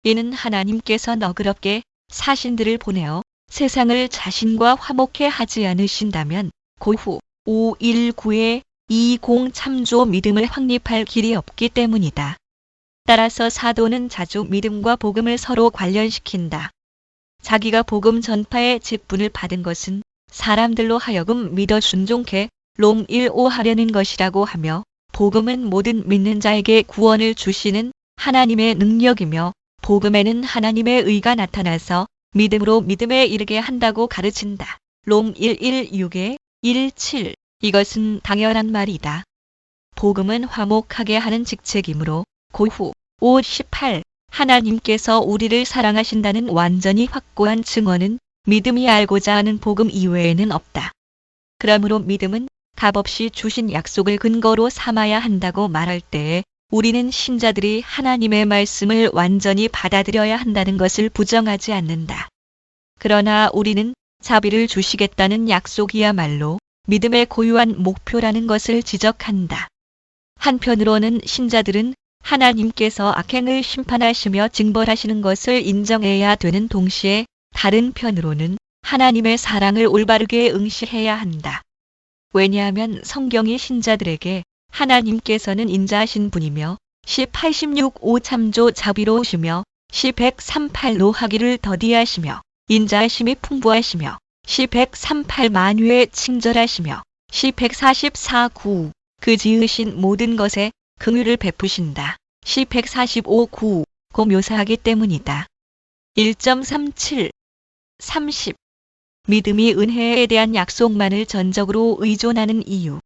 이는 하나님께서 너그럽게 사신들을 보내어 세상을 자신과 화목해 하지 않으신다면 고후 5:19에 20 참조 믿음을 확립할 길이 없기 때문이다. 따라서 사도는 자주 믿음과 복음을 서로 관련시킨다. 자기가 복음 전파의 직분을 받은 것은 사람들로 하여금 믿어 순종케 롬 1:5 하려는 것이라고 하며 복음은 모든 믿는 자에게 구원을 주시는 하나님의 능력이며 복음에는 하나님의 의가 나타나서 믿음으로 믿음에 이르게 한다고 가르친다. 롬 1:16에 1:7 이것은 당연한 말이다. 복음은 화목하게 하는 직책이므로 고후 5:18 하나님께서 우리를 사랑하신다는 완전히 확고한 증언은 믿음이 알고자 하는 복음 이외에는 없다. 그러므로 믿음은 값없이 주신 약속을 근거로 삼아야 한다고 말할 때에 우리는 신자들이 하나님의 말씀을 완전히 받아들여야 한다는 것을 부정하지 않는다. 그러나 우리는 자비를 주시겠다는 약속이야말로 믿음의 고유한 목표라는 것을 지적한다. 한편으로는 신자들은 하나님께서 악행을 심판하시며 징벌하시는 것을 인정해야 되는 동시에 다른 편으로는 하나님의 사랑을 올바르게 응시해야 한다. 왜냐하면 성경이 신자들에게 하나님께서는 인자하신 분이며 시 86오 참조 자비로우시며 시 138 노하기를 더디하시며 인자하심이 풍부하시며 시 138 만유에 친절하시며 시 144 9 그 지으신 모든 것에 긍휼을 베푸신다. 시 145 9 고 묘사하기 때문이다. 1.37 30 믿음이 은혜에 대한 약속만을 전적으로 의존하는 이유.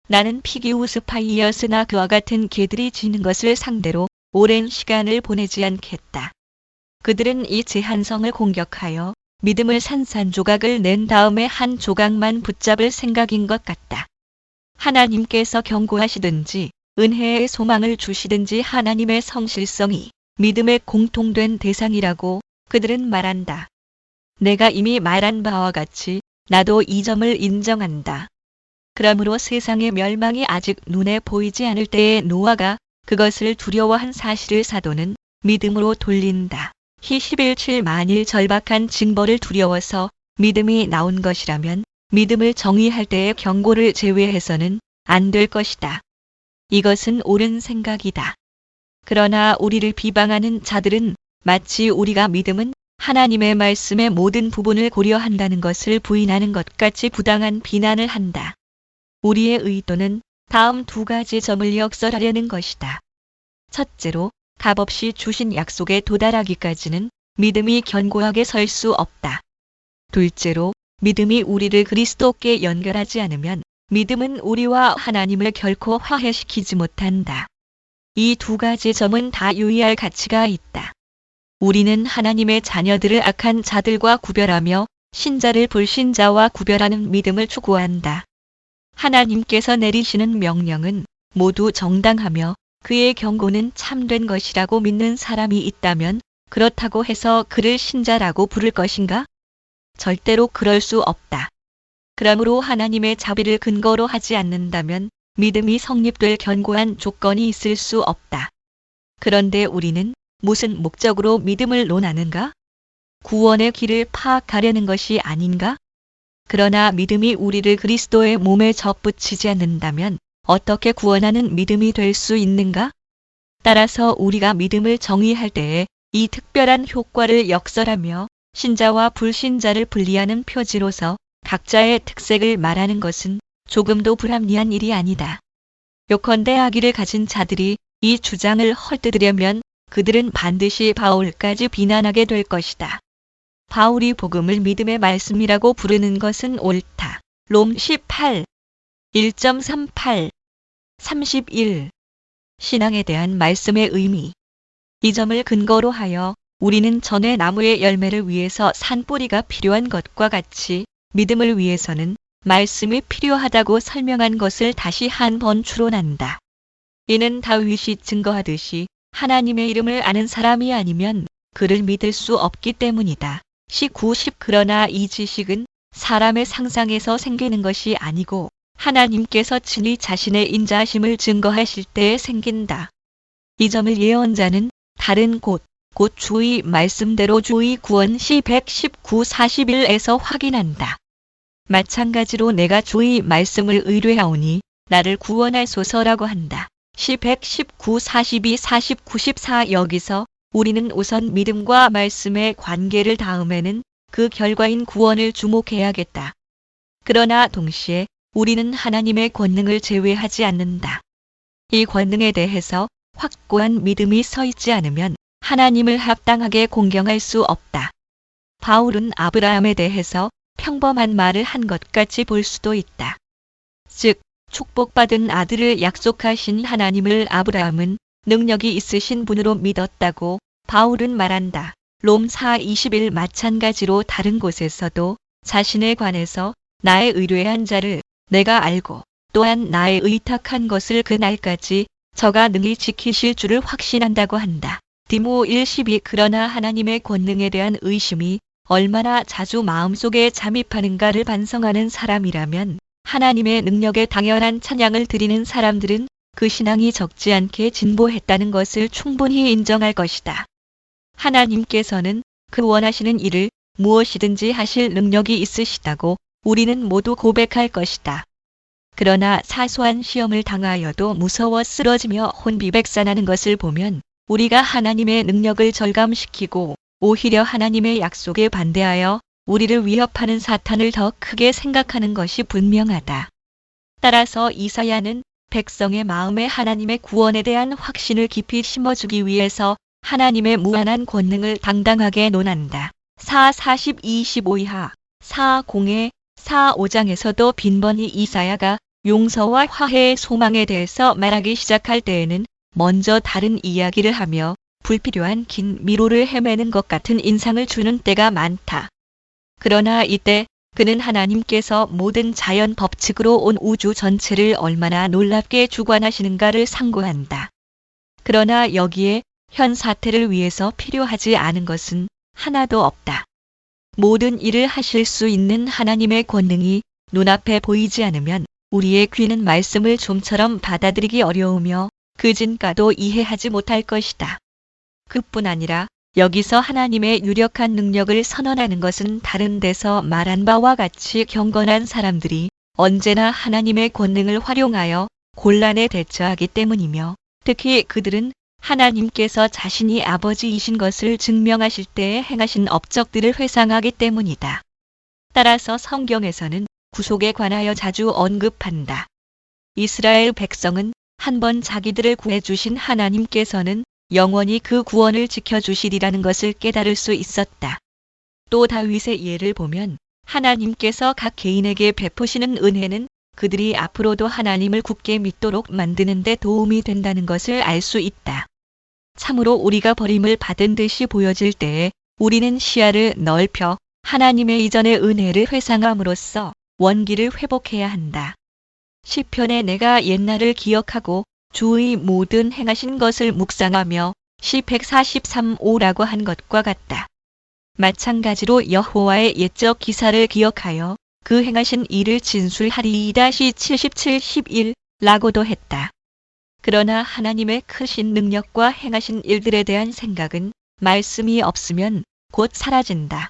나는 피기우스 파이어스나 그와 같은 개들이 지는 것을 상대로 오랜 시간을 보내지 않겠다. 그들은 이 제한성을 공격하여 믿음을 산산조각을 낸 다음에 한 조각만 붙잡을 생각인 것 같다. 하나님께서 경고하시든지 은혜의 소망을 주시든지 하나님의 성실성이 믿음의 공통된 대상이라고 그들은 말한다. 내가 이미 말한 바와 같이 나도 이 점을 인정한다. 그러므로 세상의 멸망이 아직 눈에 보이지 않을 때에 노아가 그것을 두려워한 사실을 사도는 믿음으로 돌린다. 히 11.7 만일 절박한 징벌을 두려워서 믿음이 나온 것이라면 믿음을 정의할 때의 경고를 제외해서는 안 될 것이다. 이것은 옳은 생각이다. 그러나 우리를 비방하는 자들은 마치 우리가 믿음은 하나님의 말씀의 모든 부분을 고려한다는 것을 부인하는 것 같이 부당한 비난을 한다. 우리의 의도는 다음 두 가지 점을 역설하려는 것이다. 첫째로, 값없이 주신 약속에 도달하기까지는 믿음이 견고하게 설 수 없다. 둘째로, 믿음이 우리를 그리스도께 연결하지 않으면 믿음은 우리와 하나님을 결코 화해시키지 못한다. 이 두 가지 점은 다 유의할 가치가 있다. 우리는 하나님의 자녀들을 악한 자들과 구별하며 신자를 불신자와 구별하는 믿음을 추구한다. 하나님께서 내리시는 명령은 모두 정당하며 그의 경고는 참된 것이라고 믿는 사람이 있다면 그렇다고 해서 그를 신자라고 부를 것인가? 절대로 그럴 수 없다. 그러므로 하나님의 자비를 근거로 하지 않는다면 믿음이 성립될 견고한 조건이 있을 수 없다. 그런데 우리는 무슨 목적으로 믿음을 논하는가? 구원의 길을 파악하려는 것이 아닌가? 그러나 믿음이 우리를 그리스도의 몸에 접붙이지 않는다면 어떻게 구원하는 믿음이 될 수 있는가? 따라서 우리가 믿음을 정의할 때에 이 특별한 효과를 역설하며 신자와 불신자를 분리하는 표지로서 각자의 특색을 말하는 것은 조금도 불합리한 일이 아니다. 요컨대 악의를 가진 자들이 이 주장을 헐뜯으려면 그들은 반드시 바울까지 비난하게 될 것이다. 바울이 복음을 믿음의 말씀이라고 부르는 것은 옳다. 롬 18, 1.38, 31. 신앙에 대한 말씀의 의미. 이 점을 근거로 하여 우리는 전에 나무의 열매를 위해서 산뿌리가 필요한 것과 같이 믿음을 위해서는 말씀이 필요하다고 설명한 것을 다시 한 번 추론한다. 이는 다윗이 증거하듯이 하나님의 이름을 아는 사람이 아니면 그를 믿을 수 없기 때문이다. 시 90 그러나 이 지식은 사람의 상상에서 생기는 것이 아니고 하나님께서 친히 자신의 인자하심을 증거하실 때에 생긴다. 이 점을 예언자는 다른 곧 주의 말씀대로 주의 구원 시 119 41에서 확인한다. 마찬가지로 내가 주의 말씀을 의뢰하오니 나를 구원하소서라고 한다. 시 119 42 40 94 여기서 우리는 우선 믿음과 말씀의 관계를 다음에는 그 결과인 구원을 주목해야겠다. 그러나 동시에 우리는 하나님의 권능을 제외하지 않는다. 이 권능에 대해서 확고한 믿음이 서 있지 않으면 하나님을 합당하게 공경할 수 없다. 바울은 아브라함에 대해서 평범한 말을 한 것 같이 볼 수도 있다. 즉, 축복받은 아들을 약속하신 하나님을 아브라함은 능력이 있으신 분으로 믿었다고 바울은 말한다. 롬 4:21 마찬가지로 다른 곳에서도 자신에 관해서 나의 의뢰한 자를 내가 알고 또한 나의 의탁한 것을 그날까지 저가 능히 지키실 줄을 확신한다고 한다. 디모 1:12 그러나 하나님의 권능에 대한 의심이 얼마나 자주 마음속에 잠입하는가를 반성하는 사람이라면 하나님의 능력에 당연한 찬양을 드리는 사람들은 그 신앙이 적지 않게 진보했다는 것을 충분히 인정할 것이다. 하나님께서는 그 원하시는 일을 무엇이든지 하실 능력이 있으시다고 우리는 모두 고백할 것이다. 그러나 사소한 시험을 당하여도 무서워 쓰러지며 혼비백산하는 것을 보면 우리가 하나님의 능력을 절감시키고 오히려 하나님의 약속에 반대하여 우리를 위협하는 사탄을 더 크게 생각하는 것이 분명하다. 따라서 이사야는 백성의 마음에 하나님의 구원에 대한 확신을 깊이 심어주기 위해서 하나님의 무한한 권능을 당당하게 논한다. 4:40-25 이하 4:0에 4:5장에서도 빈번히 이사야가 용서와 화해의 소망에 대해서 말하기 시작할 때에는 먼저 다른 이야기를 하며 불필요한 긴 미로를 헤매는 것 같은 인상을 주는 때가 많다. 그러나 이때 그는 하나님께서 모든 자연 법칙으로 온 우주 전체를 얼마나 놀랍게 주관하시는가를 상고한다. 그러나 여기에 현 사태를 위해서 필요하지 않은 것은 하나도 없다. 모든 일을 하실 수 있는 하나님의 권능이 눈앞에 보이지 않으면 우리의 귀는 말씀을 좀처럼 받아들이기 어려우며 그 진가도 이해하지 못할 것이다. 그뿐 아니라 여기서 하나님의 유력한 능력을 선언하는 것은 다른 데서 말한 바와 같이 경건한 사람들이 언제나 하나님의 권능을 활용하여 곤란에 대처하기 때문이며 특히 그들은 하나님께서 자신이 아버지이신 것을 증명하실 때에 행하신 업적들을 회상하기 때문이다. 따라서 성경에서는 구속에 관하여 자주 언급한다. 이스라엘 백성은 한번 자기들을 구해주신 하나님께서는 영원히 그 구원을 지켜주시리라는 것을 깨달을 수 있었다. 또 다윗의 예를 보면 하나님께서 각 개인에게 베푸시는 은혜는 그들이 앞으로도 하나님을 굳게 믿도록 만드는 데 도움이 된다는 것을 알 수 있다. 참으로 우리가 버림을 받은 듯이 보여질 때에 우리는 시야를 넓혀 하나님의 이전의 은혜를 회상함으로써 원기를 회복해야 한다. 시편에 내가 옛날을 기억하고 주의 모든 행하신 것을 묵상하며 시 143:5라고 한 것과 같다. 마찬가지로 여호와의 옛적 기사를 기억하여 그 행하신 일을 진술하리이다 시 77:11라고도 했다. 그러나 하나님의 크신 능력과 행하신 일들에 대한 생각은 말씀이 없으면 곧 사라진다.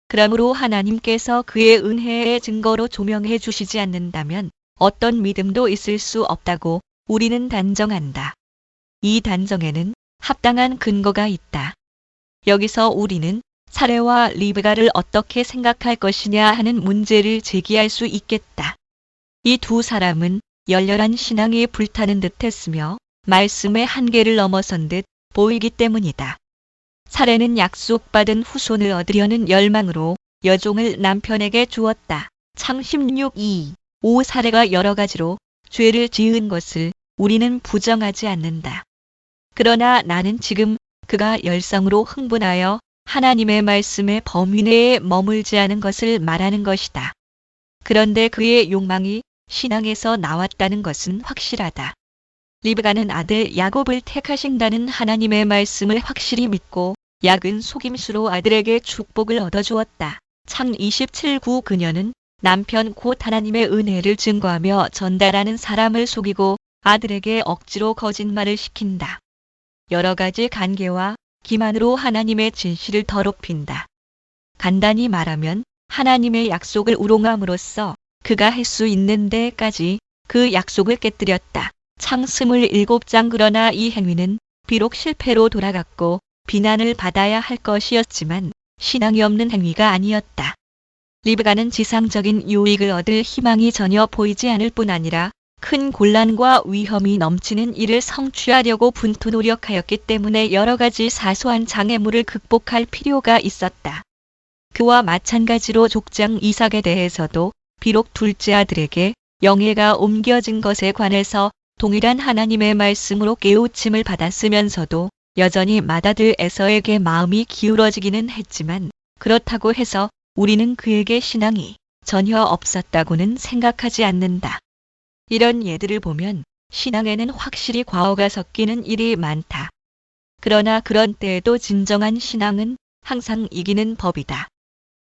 그러므로 하나님께서 그의 은혜의 증거로 조명해 주시지 않는다면 어떤 믿음도 있을 수 없다고 우리는 단정한다. 이 단정에는 합당한 근거가 있다. 여기서 우리는 사레와 리브가를 어떻게 생각할 것이냐 하는 문제를 제기할 수 있겠다. 이 두 사람은 열렬한 신앙이 불타는 듯 했으며 말씀의 한계를 넘어선 듯 보이기 때문이다. 사레는 약속받은 후손을 얻으려는 열망으로 여종을 남편에게 주었다. 창 16:2-5 사레가 여러 가지로 죄를 지은 것을 우리는 부정하지 않는다. 그러나 나는 지금 그가 열성으로 흥분하여 하나님의 말씀의 범위 내에 머물지 않은 것을 말하는 것이다. 그런데 그의 욕망이 신앙에서 나왔다는 것은 확실하다. 리브가는 아들 야곱을 택하신다는 하나님의 말씀을 확실히 믿고 약은 속임수로 아들에게 축복을 얻어주었다. 창 27:9 그녀는 남편 곧 하나님의 은혜를 증거하며 전달하는 사람을 속이고 아들에게 억지로 거짓말을 시킨다. 여러 가지 간계와 기만으로 하나님의 진실을 더럽힌다. 간단히 말하면 하나님의 약속을 우롱함으로써 그가 할 수 있는 데까지 그 약속을 깨뜨렸다. 창 27장 그러나 이 행위는 비록 실패로 돌아갔고 비난을 받아야 할 것이었지만 신앙이 없는 행위가 아니었다. 리브가는 지상적인 유익을 얻을 희망이 전혀 보이지 않을 뿐 아니라 큰 곤란과 위험이 넘치는 일을 성취하려고 분투 노력하였기 때문에 여러 가지 사소한 장애물을 극복할 필요가 있었다. 그와 마찬가지로 족장 이삭에 대해서도 비록 둘째 아들에게 영예가 옮겨진 것에 관해서 동일한 하나님의 말씀으로 깨우침을 받았으면서도 여전히 맏아들 에서에게 마음이 기울어지기는 했지만 그렇다고 해서 우리는 그에게 신앙이 전혀 없었다고는 생각하지 않는다. 이런 예들을 보면 신앙에는 확실히 과오가 섞이는 일이 많다. 그러나 그런 때에도 진정한 신앙은 항상 이기는 법이다.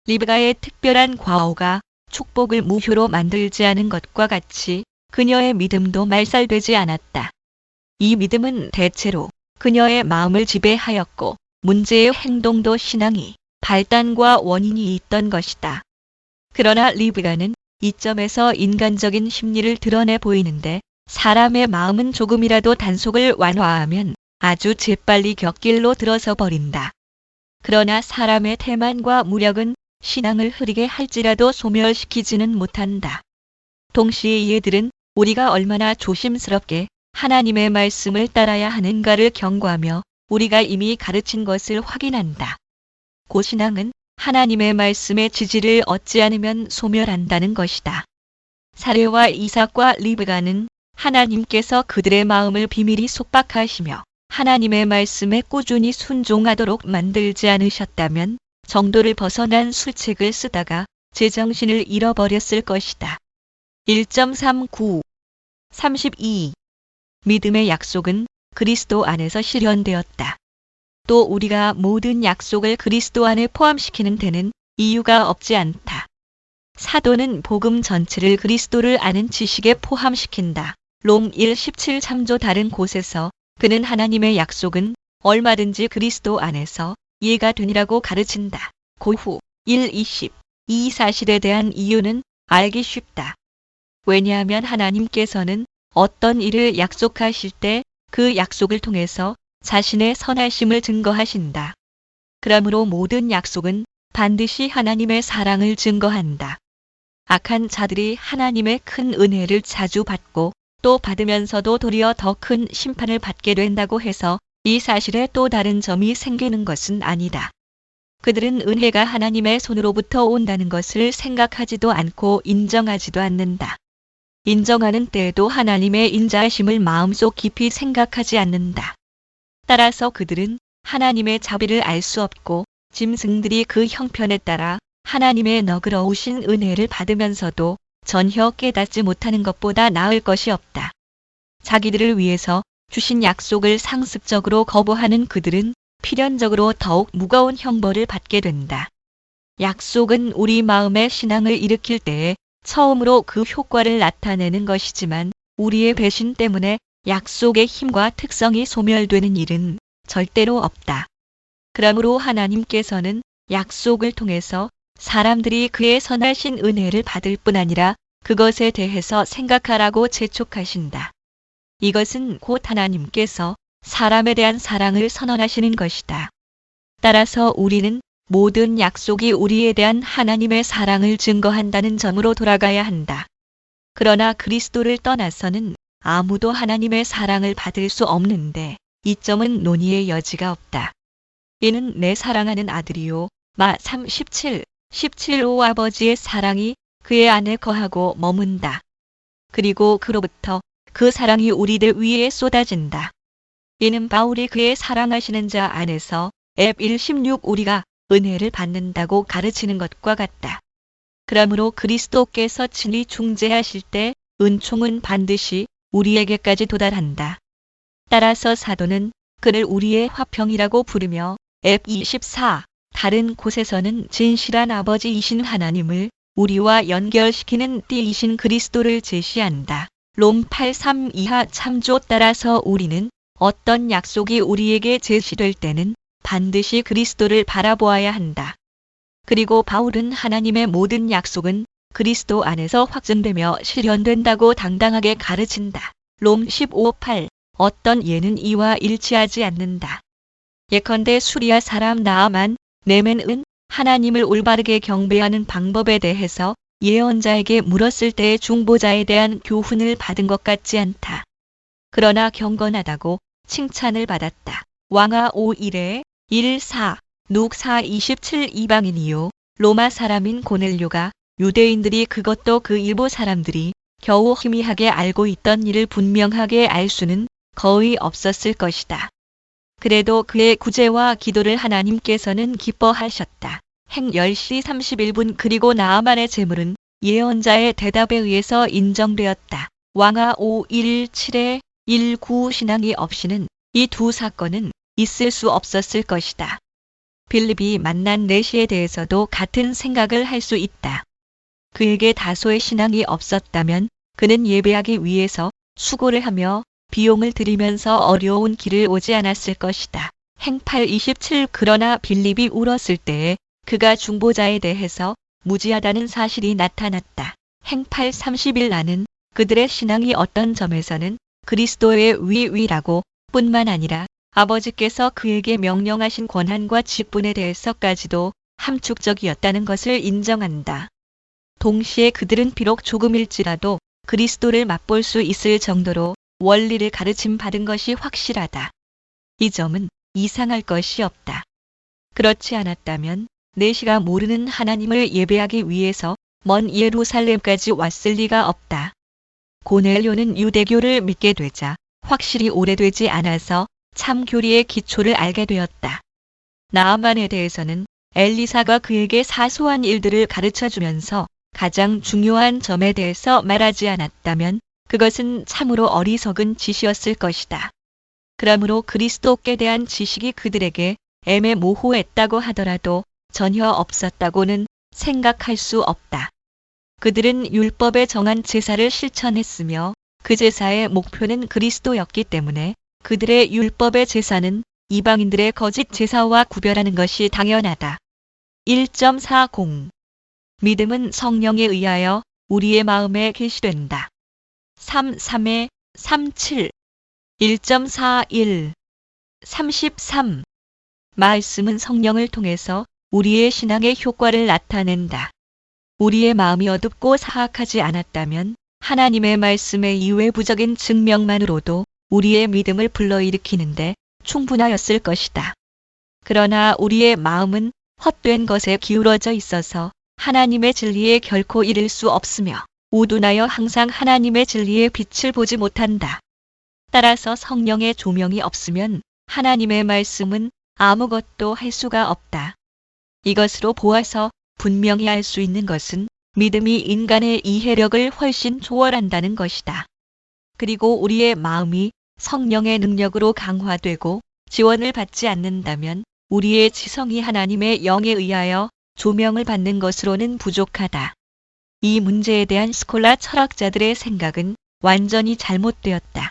리브가의 특별한 과오가 축복을 무효로 만들지 않은 것과 같이 그녀의 믿음도 말살되지 않았다. 이 믿음은 대체로 그녀의 마음을 지배하였고 문제의 행동도 신앙이 발단과 원인이 있던 것이다. 그러나 리브가는 이 점에서 인간적인 심리를 드러내 보이는데 사람의 마음은 조금이라도 단속을 완화하면 아주 재빨리 곁길로 들어서 버린다. 그러나 사람의 태만과 무력은 신앙을 흐리게 할지라도 소멸시키지는 못한다. 동시에 얘들은 우리가 얼마나 조심스럽게 하나님의 말씀을 따라야 하는가를 경고하며 우리가 이미 가르친 것을 확인한다. 고신앙은 하나님의 말씀의 지지를 얻지 않으면 소멸한다는 것이다. 사레와 이삭과 리브가는 하나님께서 그들의 마음을 비밀히 속박하시며 하나님의 말씀에 꾸준히 순종하도록 만들지 않으셨다면 정도를 벗어난 술책을 쓰다가 제정신을 잃어버렸을 것이다. 1.39 32 믿음의 약속은 그리스도 안에서 실현되었다. 또 우리가 모든 약속을 그리스도 안에 포함시키는 데는 이유가 없지 않다. 사도는 복음 전체를 그리스도를 아는 지식에 포함시킨다. 롬 1:17 참조 다른 곳에서 그는 하나님의 약속은 얼마든지 그리스도 안에서 이해가 되니라고 가르친다. 고후 1:20 이 사실에 대한 이유는 알기 쉽다. 왜냐하면 하나님께서는 어떤 일을 약속하실 때 그 약속을 통해서 자신의 선하심을 증거하신다. 그러므로 모든 약속은 반드시 하나님의 사랑을 증거한다. 악한 자들이 하나님의 큰 은혜를 자주 받고 또 받으면서도 도리어 더 큰 심판을 받게 된다고 해서 이 사실에 또 다른 점이 생기는 것은 아니다. 그들은 은혜가 하나님의 손으로부터 온다는 것을 생각하지도 않고 인정하지도 않는다. 인정하는 때에도 하나님의 인자하심을 마음속 깊이 생각하지 않는다. 따라서 그들은 하나님의 자비를 알 수 없고 짐승들이 그 형편에 따라 하나님의 너그러우신 은혜를 받으면서도 전혀 깨닫지 못하는 것보다 나을 것이 없다. 자기들을 위해서 주신 약속을 상습적으로 거부하는 그들은 필연적으로 더욱 무거운 형벌을 받게 된다. 약속은 우리 마음의 신앙을 일으킬 때에 처음으로 그 효과를 나타내는 것이지만 우리의 배신 때문에 약속의 힘과 특성이 소멸되는 일은 절대로 없다. 그러므로 하나님께서는 약속을 통해서 사람들이 그의 선하신 은혜를 받을 뿐 아니라 그것에 대해서 생각하라고 재촉하신다. 이것은 곧 하나님께서 사람에 대한 사랑을 선언하시는 것이다. 따라서 우리는 모든 약속이 우리에 대한 하나님의 사랑을 증거한다는 점으로 돌아가야 한다. 그러나 그리스도를 떠나서는 아무도 하나님의 사랑을 받을 수 없는데 이 점은 논의의 여지가 없다. 이는 내 사랑하는 아들이요 마 3:17, 17오 아버지의 사랑이 그의 안에 거하고 머문다. 그리고 그로부터 그 사랑이 우리들 위에 쏟아진다. 이는 바울이 그의 사랑하시는 자 안에서 앱 1:16 우리가 은혜를 받는다고 가르치는 것과 같다. 그러므로 그리스도께서 친히 중재하실 때 은총은 반드시 우리에게까지 도달한다. 따라서 사도는 그를 우리의 화평이라고 부르며 앱 24 다른 곳에서는 진실한 아버지이신 하나님을 우리와 연결시키는 띠이신 그리스도를 제시한다. 롬 8:3 이하 참조 따라서 우리는 어떤 약속이 우리에게 제시될 때는 반드시 그리스도를 바라보아야 한다. 그리고 바울은 하나님의 모든 약속은 그리스도 안에서 확증되며 실현된다고 당당하게 가르친다. 롬 15:8 어떤 예는 이와 일치하지 않는다. 예컨대 수리아 사람 나아만 네멘은 하나님을 올바르게 경배하는 방법에 대해서 예언자에게 물었을 때의 중보자에 대한 교훈을 받은 것 같지 않다. 그러나 경건하다고 칭찬을 받았다. 왕하 5:1에 1:4 눅 4:27 이방인이요 로마 사람인 고넬료가 유대인들이 그것도 그 일부 사람들이 겨우 희미하게 알고 있던 일을 분명하게 알 수는 거의 없었을 것이다. 그래도 그의 구제와 기도를 하나님께서는 기뻐하셨다. 행 10시 31분 그리고 나아만의 제물은 예언자의 대답에 의해서 인정되었다. 왕하 5:17에 1:9 신앙이 없이는 이 두 사건은 있을 수 없었을 것이다. 빌립이 만난 내시에 대해서도 같은 생각을 할 수 있다. 그에게 다소의 신앙이 없었다면 그는 예배하기 위해서 수고를 하며 비용을 들이면서 어려운 길을 오지 않았을 것이다. 행팔 27 그러나 빌립이 울었을 때에 그가 중보자에 대해서 무지하다는 사실이 나타났다. 행팔 30일 나는 그들의 신앙이 어떤 점에서는 그리스도의 위라고 뿐만 아니라 아버지께서 그에게 명령하신 권한과 직분에 대해서까지도 함축적이었다는 것을 인정한다. 동시에 그들은 비록 조금일지라도 그리스도를 맛볼 수 있을 정도로 원리를 가르침 받은 것이 확실하다. 이 점은 이상할 것이 없다. 그렇지 않았다면 내시가 모르는 하나님을 예배하기 위해서 먼 예루살렘까지 왔을 리가 없다. 고넬료는 유대교를 믿게 되자 확실히 오래되지 않아서 참 교리의 기초를 알게 되었다. 나아만에 대해서는 엘리사가 그에게 사소한 일들을 가르쳐주면서 가장 중요한 점에 대해서 말하지 않았다면 그것은 참으로 어리석은 짓이었을 것이다. 그러므로 그리스도께 대한 지식이 그들에게 애매모호했다고 하더라도 전혀 없었다고는 생각할 수 없다. 그들은 율법에 정한 제사를 실천했으며 그 제사의 목표는 그리스도였기 때문에 그들의 율법의 제사는 이방인들의 거짓 제사와 구별하는 것이 당연하다. 1.40 믿음은 성령에 의하여 우리의 마음에 계시된다. 3.3에 3.7 1.41 33 말씀은 성령을 통해서 우리의 신앙의 효과를 나타낸다. 우리의 마음이 어둡고 사악하지 않았다면 하나님의 말씀의 이외부적인 증명만으로도 우리의 믿음을 불러일으키는데 충분하였을 것이다. 그러나 우리의 마음은 헛된 것에 기울어져 있어서 하나님의 진리에 결코 이를 수 없으며 우둔하여 항상 하나님의 진리의 빛을 보지 못한다. 따라서 성령의 조명이 없으면 하나님의 말씀은 아무것도 할 수가 없다. 이것으로 보아서 분명히 알 수 있는 것은 믿음이 인간의 이해력을 훨씬 초월한다는 것이다. 그리고 우리의 마음이 성령의 능력으로 강화되고 지원을 받지 않는다면 우리의 지성이 하나님의 영에 의하여 조명을 받는 것으로는 부족하다. 이 문제에 대한 스콜라 철학자들의 생각은 완전히 잘못되었다.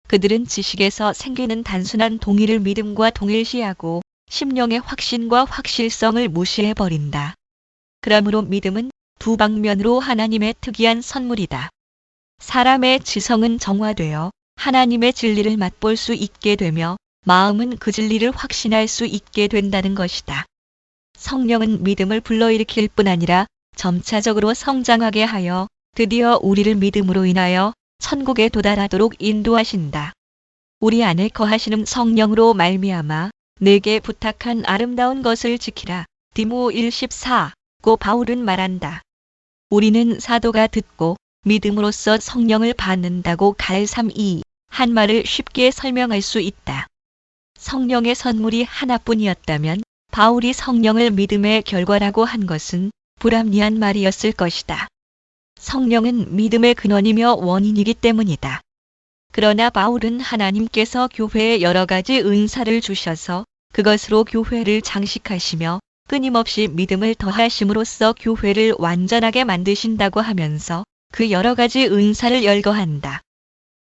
그들은 지식에서 생기는 단순한 동의를 믿음과 동일시하고 심령의 확신과 확실성을 무시해버린다. 그러므로 믿음은 두 방면으로 하나님의 특이한 선물이다. 사람의 지성은 정화되어 하나님의 진리를 맛볼 수 있게 되며 마음은 그 진리를 확신할 수 있게 된다는 것이다. 성령은 믿음을 불러일으킬 뿐 아니라 점차적으로 성장하게 하여 드디어 우리를 믿음으로 인하여 천국에 도달하도록 인도하신다. 우리 안에 거하시는 성령으로 말미암아 내게 부탁한 아름다운 것을 지키라. 디모 1:14 고 바울은 말한다. 우리는 사도가 듣고 믿음으로써 성령을 받는다고 갈 3이 한 말을 쉽게 설명할 수 있다. 성령의 선물이 하나뿐이었다면 바울이 성령을 믿음의 결과라고 한 것은 불합리한 말이었을 것이다. 성령은 믿음의 근원이며 원인이기 때문이다. 그러나 바울은 하나님께서 교회에 여러 가지 은사를 주셔서 그것으로 교회를 장식하시며 끊임없이 믿음을 더하심으로써 교회를 완전하게 만드신다고 하면서 그 여러 가지 은사를 열거한다.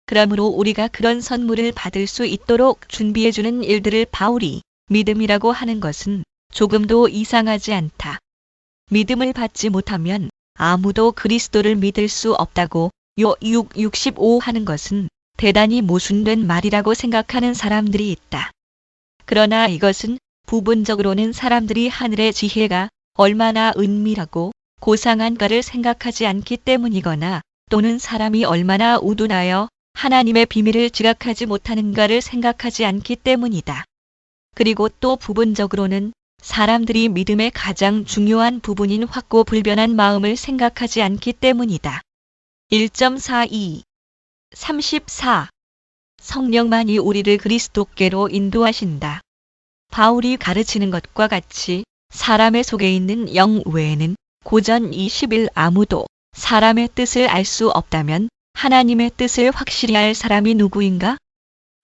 그러므로 우리가 그런 선물을 받을 수 있도록 준비해주는 일들을 바울이 믿음이라고 하는 것은 조금도 이상하지 않다. 믿음을 받지 못하면 아무도 그리스도를 믿을 수 없다고 요 6:65 하는 것은 대단히 모순된 말이라고 생각하는 사람들이 있다. 그러나 이것은 부분적으로는 사람들이 하늘의 지혜가 얼마나 은밀하고 고상한가를 생각하지 않기 때문이거나 또는 사람이 얼마나 우둔하여 하나님의 비밀을 지각하지 못하는가를 생각하지 않기 때문이다. 그리고 또 부분적으로는 사람들이 믿음의 가장 중요한 부분인 확고불변한 마음을 생각하지 않기 때문이다. 1.42 34 성령만이 우리를 그리스도께로 인도하신다. 바울이 가르치는 것과 같이 사람의 속에 있는 영 외에는 고전 20일 아무도 사람의 뜻을 알 수 없다면 하나님의 뜻을 확실히 알 사람이 누구인가?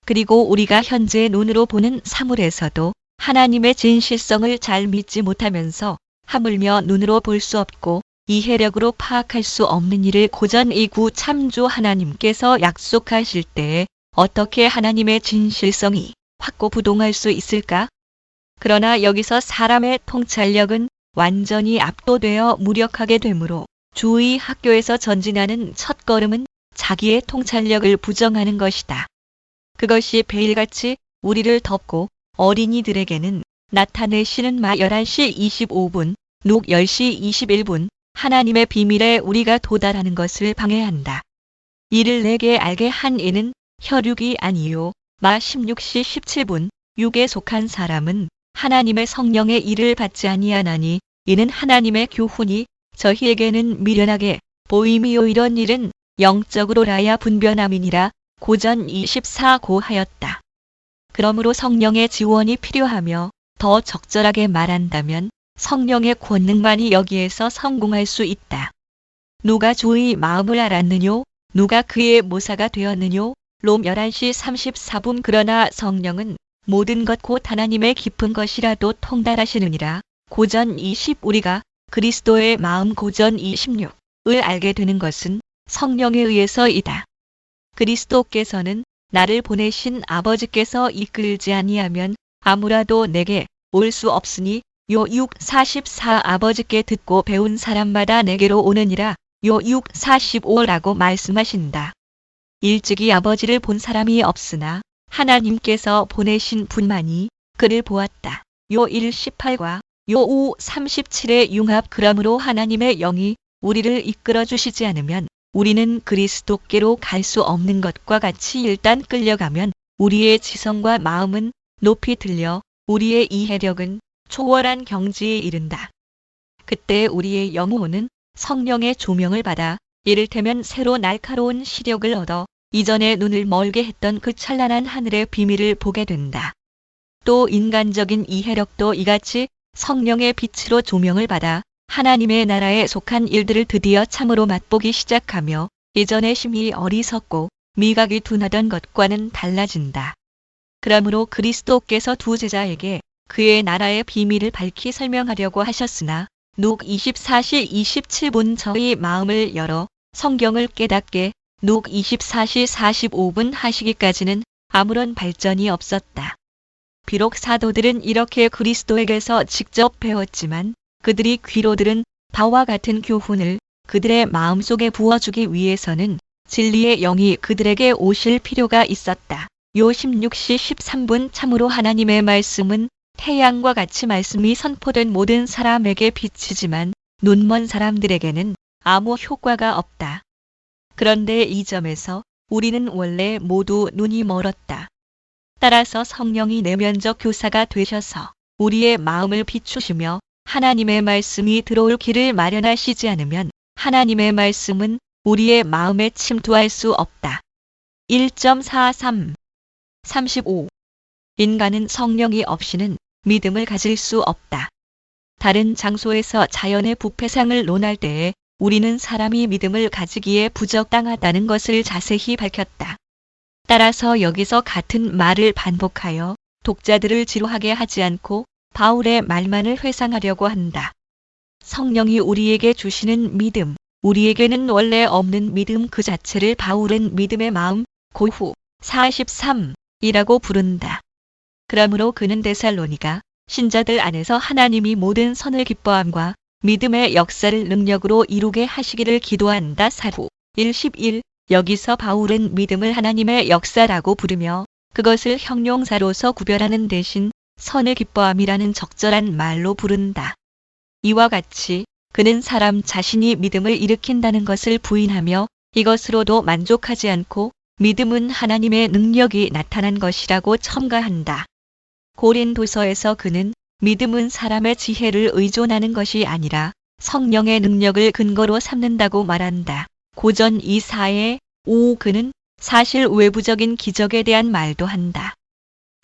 그리고 우리가 현재 눈으로 보는 사물에서도 하나님의 진실성을 잘 믿지 못하면서 하물며 눈으로 볼 수 없고 이해력으로 파악할 수 없는 일을 고전이구 참조 하나님께서 약속하실 때에 어떻게 하나님의 진실성이 확고부동할 수 있을까? 그러나 여기서 사람의 통찰력은 완전히 압도되어 무력하게 되므로 주의 학교에서 전진하는 첫걸음은 자기의 통찰력을 부정하는 것이다. 그것이 베일같이 우리를 덮고 어린이들에게는 나타내시는 마 11시 25분, 룩 10시 21분, 하나님의 비밀에 우리가 도달하는 것을 방해한다. 이를 내게 알게 한 이는 혈육이 아니요 마 16시 17분, 육에 속한 사람은 하나님의 성령의 일을 받지 아니하나니 이는 하나님의 교훈이 저희에게는 미련하게 보임이요 이런 일은 영적으로라야 분변함이니라 고전 24고 하였다. 그러므로 성령의 지원이 필요하며 더 적절하게 말한다면 성령의 권능만이 여기에서 성공할 수 있다. 누가 주의 마음을 알았느뇨? 누가 그의 모사가 되었느뇨? 롬 11시 34분 그러나 성령은 모든 것 곧 하나님의 깊은 것이라도 통달하시느니라. 고전 20 우리가 그리스도의 마음 고전 26을 알게 되는 것은 성령에 의해서이다. 그리스도께서는 나를 보내신 아버지께서 이끌지 아니하면 아무라도 내게 올 수 없으니 요 6:44 아버지께 듣고 배운 사람마다 내게로 오느니라. 요 6:45라고 말씀하신다. 일찍이 아버지를 본 사람이 없으나 하나님께서 보내신 분만이 그를 보았다. 요 1:18과 요 5:37의 융합 그러므로 하나님의 영이 우리를 이끌어 주시지 않으면 우리는 그리스도께로 갈 수 없는 것과 같이 일단 끌려가면 우리의 지성과 마음은 높이 들려 우리의 이해력은 초월한 경지에 이른다. 그때 우리의 영혼은 성령의 조명을 받아 이를테면 새로 날카로운 시력을 얻어 이전에 눈을 멀게 했던 그 찬란한 하늘의 비밀을 보게 된다. 또 인간적인 이해력도 이같이 성령의 빛으로 조명을 받아 하나님의 나라에 속한 일들을 드디어 참으로 맛보기 시작하며 예전에 심히 어리석고 미각이 둔하던 것과는 달라진다. 그러므로 그리스도께서 두 제자에게 그의 나라의 비밀을 밝히 설명하려고 하셨으나 룩 24시 27분 저희 마음을 열어 성경을 깨닫게 룩 24시 45분 하시기까지는 아무런 발전이 없었다. 비록 사도들은 이렇게 그리스도에게서 직접 배웠지만 그들이 귀로 들은 바와 같은 교훈을 그들의 마음속에 부어주기 위해서는 진리의 영이 그들에게 오실 필요가 있었다. 요 16시 13분 참으로 하나님의 말씀은 태양과 같이 말씀이 선포된 모든 사람에게 비치지만 눈먼 사람들에게는 아무 효과가 없다. 그런데 이 점에서 우리는 원래 모두 눈이 멀었다. 따라서 성령이 내면적 교사가 되셔서 우리의 마음을 비추시며 하나님의 말씀이 들어올 길을 마련하시지 않으면 하나님의 말씀은 우리의 마음에 침투할 수 없다. 1.43 35. 인간은 성령이 없이는 믿음을 가질 수 없다. 다른 장소에서 자연의 부패상을 논할 때에 우리는 사람이 믿음을 가지기에 부적당하다는 것을 자세히 밝혔다. 따라서 여기서 같은 말을 반복하여 독자들을 지루하게 하지 않고 바울의 말만을 회상하려고 한다. 성령이 우리에게 주시는 믿음, 우리에게는 원래 없는 믿음 그 자체를 바울은 믿음의 마음, 고후 43이라고 부른다. 그러므로 그는 데살로니가 신자들 안에서 하나님이 모든 선을 기뻐함과 믿음의 역사를 능력으로 이루게 하시기를 기도한다. 사후 1:11 여기서 바울은 믿음을 하나님의 역사라고 부르며 그것을 형용사로서 구별하는 대신 선을 기뻐함이라는 적절한 말로 부른다. 이와 같이 그는 사람 자신이 믿음을 일으킨다는 것을 부인하며 이것으로도 만족하지 않고 믿음은 하나님의 능력이 나타난 것이라고 첨가한다. 고린도서에서 그는 믿음은 사람의 지혜를 의존하는 것이 아니라 성령의 능력을 근거로 삼는다고 말한다. 고전 24에 5 그는 사실 외부적인 기적에 대한 말도 한다.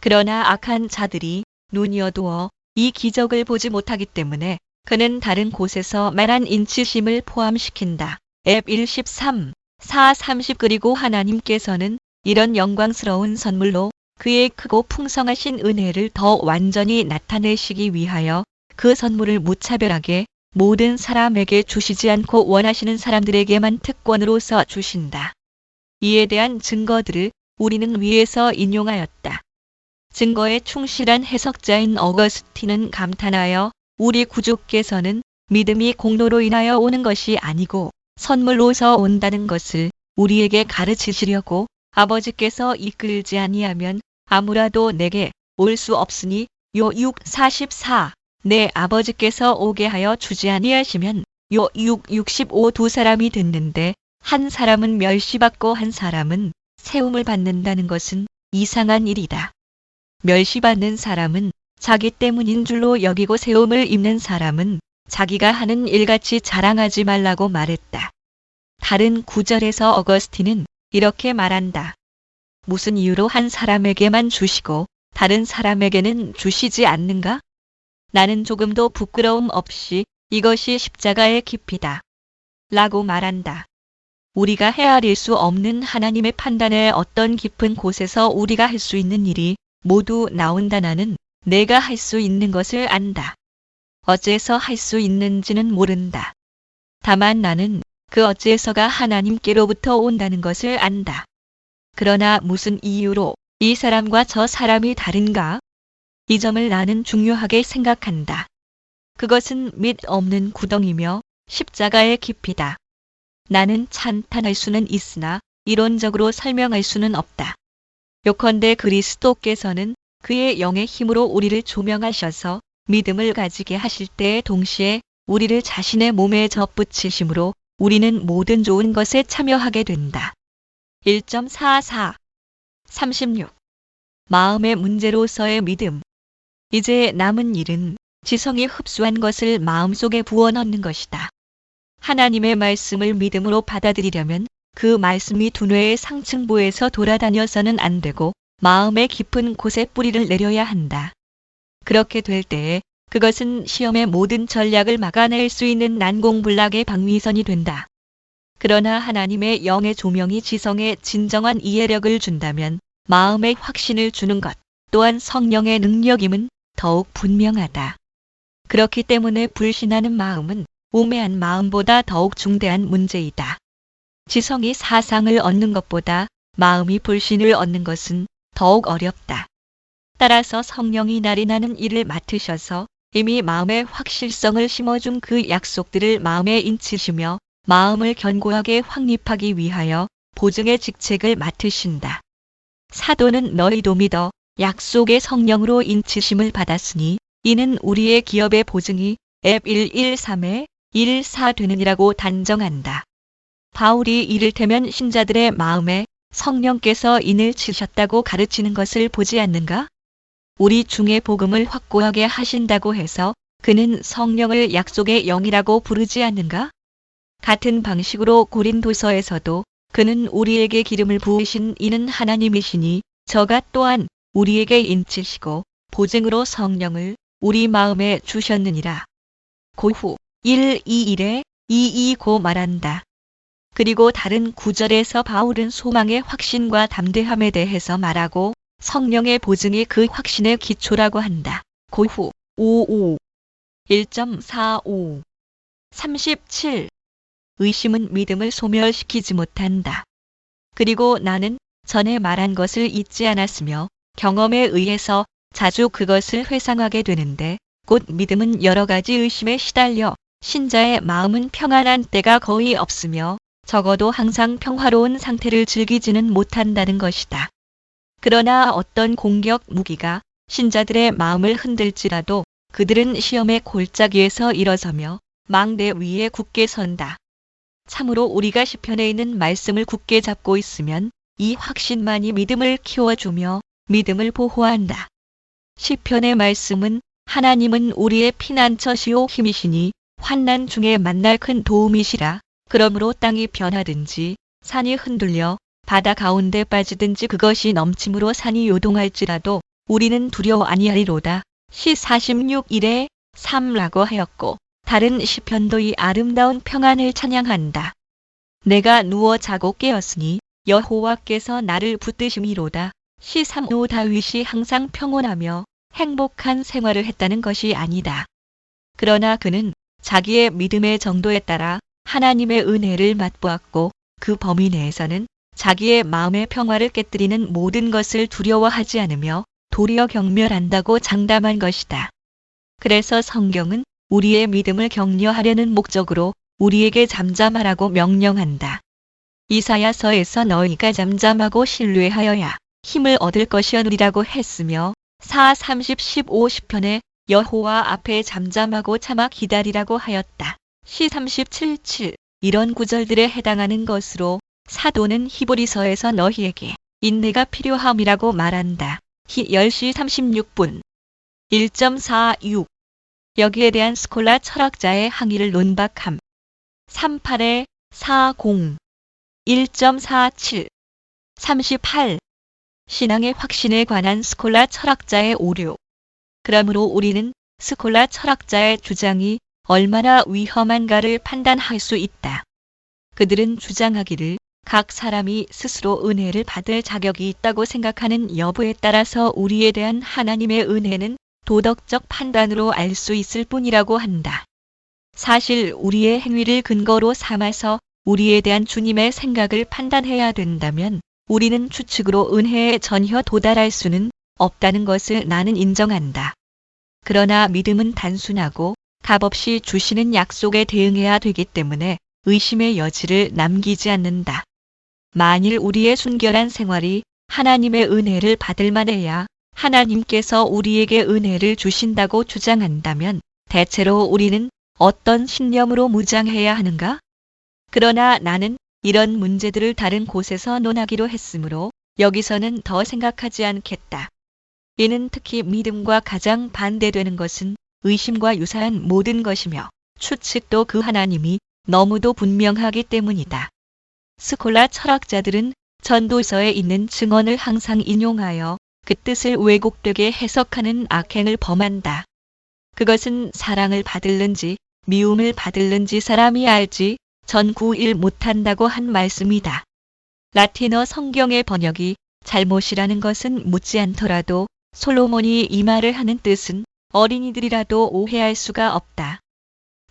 그러나 악한 자들이 눈이 어두워 이 기적을 보지 못하기 때문에 그는 다른 곳에서 말한 인치심을 포함시킨다. 앱 1:13, 4:30 그리고 하나님께서는 이런 영광스러운 선물로 그의 크고 풍성하신 은혜를 더 완전히 나타내시기 위하여 그 선물을 무차별하게 모든 사람에게 주시지 않고 원하시는 사람들에게만 특권으로서 주신다. 이에 대한 증거들을 우리는 위에서 인용하였다. 증거에 충실한 해석자인 어거스틴은 감탄하여 우리 구주께서는 믿음이 공로로 인하여 오는 것이 아니고 선물로서 온다는 것을 우리에게 가르치시려고 아버지께서 이끌지 아니하면 아무라도 내게 올 수 없으니 요 6:44 내 아버지께서 오게 하여 주지 아니하시면 요 6:65 두 사람이 듣는데 한 사람은 멸시받고 한 사람은 세움을 받는다는 것은 이상한 일이다. 멸시받는 사람은 자기 때문인 줄로 여기고 세움을 입는 사람은 자기가 하는 일같이 자랑하지 말라고 말했다. 다른 구절에서 어거스틴은 이렇게 말한다. 무슨 이유로 한 사람에게만 주시고 다른 사람에게는 주시지 않는가? 나는 조금도 부끄러움 없이 이것이 십자가의 깊이다. 라고 말한다. 우리가 헤아릴 수 없는 하나님의 판단의 어떤 깊은 곳에서 우리가 할 수 있는 일이 모두 나온다. 나는 내가 할 수 있는 것을 안다. 어째서 할 수 있는지는 모른다. 다만 나는 그 어째서가 하나님께로부터 온다는 것을 안다. 그러나 무슨 이유로 이 사람과 저 사람이 다른가? 이 점을 나는 중요하게 생각한다. 그것은 밑 없는 구덩이며 십자가의 깊이다. 나는 찬탄할 수는 있으나 이론적으로 설명할 수는 없다. 요컨대 그리스도께서는 그의 영의 힘으로 우리를 조명하셔서 믿음을 가지게 하실 때에 동시에 우리를 자신의 몸에 접붙이심으로 우리는 모든 좋은 것에 참여하게 된다. 1.44 36 마음의 문제로서의 믿음. 이제 남은 일은 지성이 흡수한 것을 마음속에 부어넣는 것이다. 하나님의 말씀을 믿음으로 받아들이려면 그 말씀이 두뇌의 상층부에서 돌아다녀서는 안 되고 마음의 깊은 곳에 뿌리를 내려야 한다. 그렇게 될 때에 그것은 시험의 모든 전략을 막아낼 수 있는 난공불락의 방위선이 된다. 그러나 하나님의 영의 조명이 지성에 진정한 이해력을 준다면 마음의 확신을 주는 것 또한 성령의 능력임은 더욱 분명하다. 그렇기 때문에 불신하는 마음은 우매한 마음보다 더욱 중대한 문제이다. 지성이 사상을 얻는 것보다 마음이 불신을 얻는 것은 더욱 어렵다. 따라서 성령이 날인하는 일을 맡으셔서 이미 마음의 확실성을 심어준 그 약속들을 마음에 인치시며 마음을 견고하게 확립하기 위하여 보증의 직책을 맡으신다. 사도는 너희도 믿어 약속의 성령으로 인치심을 받았으니 이는 우리의 기업의 보증이 F113에 1.4 되느니라고 단정한다. 바울이 이를테면 신자들의 마음에 성령께서 인을 치셨다고 가르치는 것을 보지 않는가? 우리 중에 복음을 확고하게 하신다고 해서 그는 성령을 약속의 영이라고 부르지 않는가? 같은 방식으로 고린도서에서도 그는 우리에게 기름을 부으신 이는 하나님이시니 저가 또한 우리에게 인치시고 보증으로 성령을 우리 마음에 주셨느니라. 고후 1:21에 2:2고 말한다. 그리고 다른 구절에서 바울은 소망의 확신과 담대함에 대해서 말하고 성령의 보증이 그 확신의 기초라고 한다. 고후 5:5 1.45 37 의심은 믿음을 소멸시키지 못한다. 그리고 나는 전에 말한 것을 잊지 않았으며 경험에 의해서 자주 그것을 회상하게 되는데 곧 믿음은 여러 가지 의심에 시달려 신자의 마음은 평안한 때가 거의 없으며 적어도 항상 평화로운 상태를 즐기지는 못한다는 것이다. 그러나 어떤 공격 무기가 신자들의 마음을 흔들지라도 그들은 시험의 골짜기에서 일어서며 망대 위에 굳게 선다. 참으로 우리가 시편에 있는 말씀을 굳게 잡고 있으면 이 확신만이 믿음을 키워주며 믿음을 보호한다. 시편의 말씀은 하나님은 우리의 피난처시오 힘이시니 환난 중에 만날 큰 도움이시라. 그러므로 땅이 변하든지 산이 흔들려 바다 가운데 빠지든지 그것이 넘침으로 산이 요동할지라도 우리는 두려워 아니하리로다. 시 46:1에 3라고 하였고 다른 시편도 이 아름다운 평안을 찬양한다. 내가 누워 자고 깨었으니 여호와께서 나를 붙드심이로다. 시 3:5 다윗이 항상 평온하며 행복한 생활을 했다는 것이 아니다. 그러나 그는 자기의 믿음의 정도에 따라 하나님의 은혜를 맛보았고 그 범위 내에서는 자기의 마음의 평화를 깨뜨리는 모든 것을 두려워하지 않으며 도리어 경멸한다고 장담한 것이다. 그래서 성경은 우리의 믿음을 격려하려는 목적으로 우리에게 잠잠하라고 명령한다. 이사야서에서 너희가 잠잠하고 신뢰하여야 힘을 얻을 것이오니라고 했으며 4:30-15 10편에 여호와 앞에 잠잠하고 참아 기다리라고 하였다. 시 37:7 이런 구절들에 해당하는 것으로 사도는 히브리서에서 너희에게 인내가 필요함이라고 말한다. 히 10시 36분 1.46 여기에 대한 스콜라 철학자의 항의를 논박함. 38-40 1.47 38 신앙의 확신에 관한 스콜라 철학자의 오류. 그러므로 우리는 스콜라 철학자의 주장이 얼마나 위험한가를 판단할 수 있다. 그들은 주장하기를 각 사람이 스스로 은혜를 받을 자격이 있다고 생각하는 여부에 따라서 우리에 대한 하나님의 은혜는 도덕적 판단으로 알 수 있을 뿐이라고 한다. 사실 우리의 행위를 근거로 삼아서 우리에 대한 주님의 생각을 판단해야 된다면 우리는 추측으로 은혜에 전혀 도달할 수는 없다는 것을 나는 인정한다. 그러나 믿음은 단순하고 값없이 주시는 약속에 대응해야 되기 때문에 의심의 여지를 남기지 않는다. 만일 우리의 순결한 생활이 하나님의 은혜를 받을 만해야 하나님께서 우리에게 은혜를 주신다고 주장한다면 대체로 우리는 어떤 신념으로 무장해야 하는가? 그러나 나는 이런 문제들을 다른 곳에서 논하기로 했으므로 여기서는 더 생각하지 않겠다. 이는 특히 믿음과 가장 반대되는 것은 의심과 유사한 모든 것이며 추측도 그 하나님이 너무도 분명하기 때문이다. 스콜라 철학자들은 전도서에 있는 증언을 항상 인용하여 그 뜻을 왜곡되게 해석하는 악행을 범한다. 그것은 사랑을 받을는지 미움을 받을는지 사람이 알지 전구일 못한다고 한 말씀이다. 라틴어 성경의 번역이 잘못이라는 것은 묻지 않더라도 솔로몬이 이 말을 하는 뜻은 어린이들이라도 오해할 수가 없다.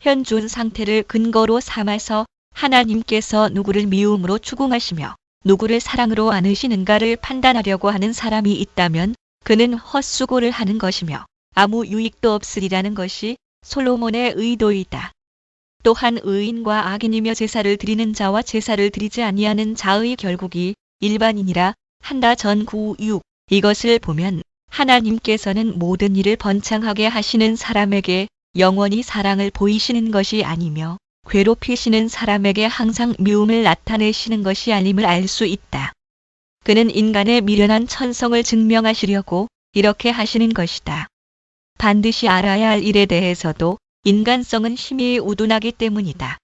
현존 상태를 근거로 삼아서 하나님께서 누구를 미움으로 추궁하시며 누구를 사랑으로 안으시는가를 판단하려고 하는 사람이 있다면 그는 헛수고를 하는 것이며 아무 유익도 없으리라는 것이 솔로몬의 의도이다. 또한 의인과 악인이며 제사를 드리는 자와 제사를 드리지 아니하는 자의 결국이 일반인이라 한다. 전구6 이것을 보면 하나님께서는 모든 일을 번창하게 하시는 사람에게 영원히 사랑을 보이시는 것이 아니며 괴롭히시는 사람에게 항상 미움을 나타내시는 것이 아님을 알 수 있다. 그는 인간의 미련한 천성을 증명하시려고 이렇게 하시는 것이다. 반드시 알아야 할 일에 대해서도 인간성은 심히 우둔하기 때문이다.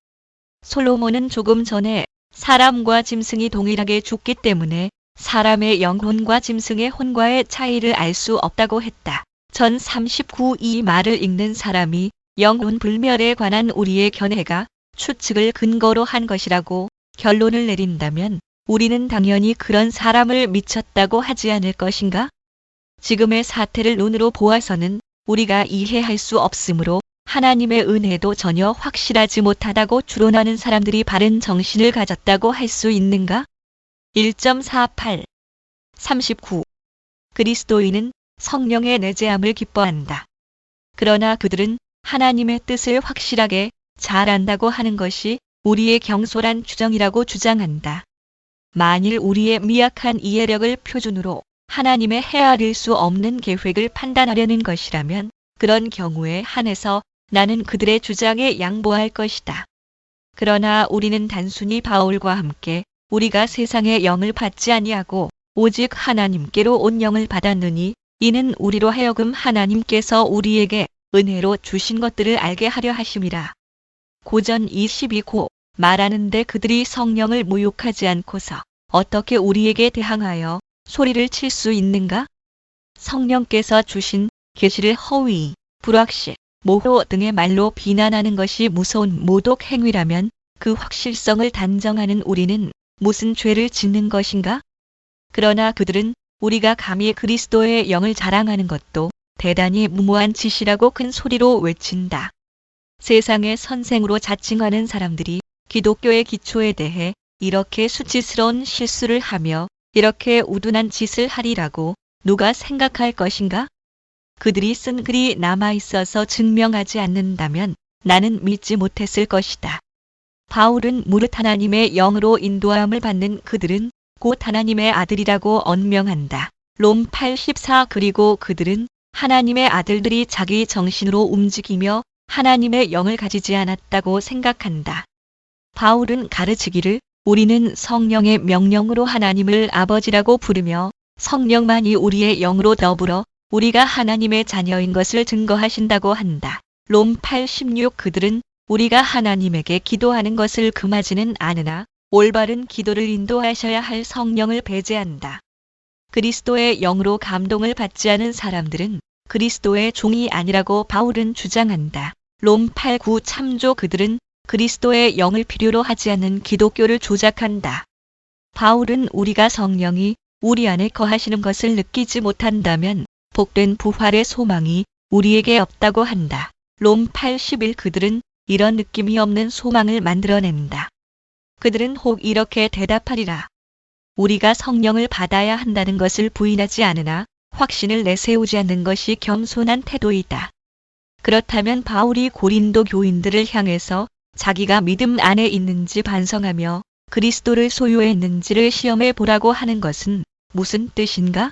솔로몬은 조금 전에 사람과 짐승이 동일하게 죽기 때문에 사람의 영혼과 짐승의 혼과의 차이를 알 수 없다고 했다. 전 39 이 말을 읽는 사람이 영혼 불멸에 관한 우리의 견해가 추측을 근거로 한 것이라고 결론을 내린다면 우리는 당연히 그런 사람을 미쳤다고 하지 않을 것인가? 지금의 사태를 눈으로 보아서는 우리가 이해할 수 없으므로 하나님의 은혜도 전혀 확실하지 못하다고 추론하는 사람들이 바른 정신을 가졌다고 할 수 있는가? 1.48 39 그리스도인은 성령의 내재함을 기뻐한다. 그러나 그들은 하나님의 뜻을 확실하게 잘 안다고 하는 것이 우리의 경솔한 추정이라고 주장한다. 만일 우리의 미약한 이해력을 표준으로 하나님의 헤아릴 수 없는 계획을 판단하려는 것이라면 그런 경우에 한해서 나는 그들의 주장에 양보할 것이다. 그러나 우리는 단순히 바울과 함께 우리가 세상의 영을 받지 아니하고 오직 하나님께로 온 영을 받았느니 이는 우리로 하여금 하나님께서 우리에게 은혜로 주신 것들을 알게 하려 하심이라. 고전 22고 말하는데 그들이 성령을 모욕하지 않고서 어떻게 우리에게 대항하여 소리를 칠 수 있는가? 성령께서 주신 계시를 허위, 불확실, 모호 등의 말로 비난하는 것이 무서운 모독 행위라면 그 확실성을 단정하는 우리는 무슨 죄를 짓는 것인가? 그러나 그들은 우리가 감히 그리스도의 영을 자랑하는 것도 대단히 무모한 짓이라고 큰 소리로 외친다. 세상의 선생으로 자칭하는 사람들이 기독교의 기초에 대해 이렇게 수치스러운 실수를 하며 이렇게 우둔한 짓을 하리라고 누가 생각할 것인가? 그들이 쓴 글이 남아있어서 증명하지 않는다면 나는 믿지 못했을 것이다. 바울은 무릇 하나님의 영으로 인도함을 받는 그들은 곧 하나님의 아들이라고 언명한다. 롬 8:14. 그리고 그들은 하나님의 아들들이 자기 정신으로 움직이며 하나님의 영을 가지지 않았다고 생각한다. 바울은 가르치기를 우리는 성령의 명령으로 하나님을 아버지라고 부르며 성령만이 우리의 영으로 더불어 우리가 하나님의 자녀인 것을 증거하신다고 한다. 롬 8:16. 그들은 우리가 하나님에게 기도하는 것을 금하지는 않으나 올바른 기도를 인도하셔야 할 성령을 배제한다. 그리스도의 영으로 감동을 받지 않은 사람들은 그리스도의 종이 아니라고 바울은 주장한다. 롬 8:9. 참조. 그들은 그리스도의 영을 필요로 하지 않는 기독교를 조작한다. 바울은 우리가 성령이 우리 안에 거하시는 것을 느끼지 못한다면 복된 부활의 소망이 우리에게 없다고 한다. 롬 8:11. 그들은 이런 느낌이 없는 소망을 만들어낸다. 그들은 혹 이렇게 대답하리라. 우리가 성령을 받아야 한다는 것을 부인하지 않으나 확신을 내세우지 않는 것이 겸손한 태도이다. 그렇다면 바울이 고린도 교인들을 향해서 자기가 믿음 안에 있는지 반성하며 그리스도를 소유했는지를 시험해 보라고 하는 것은 무슨 뜻인가?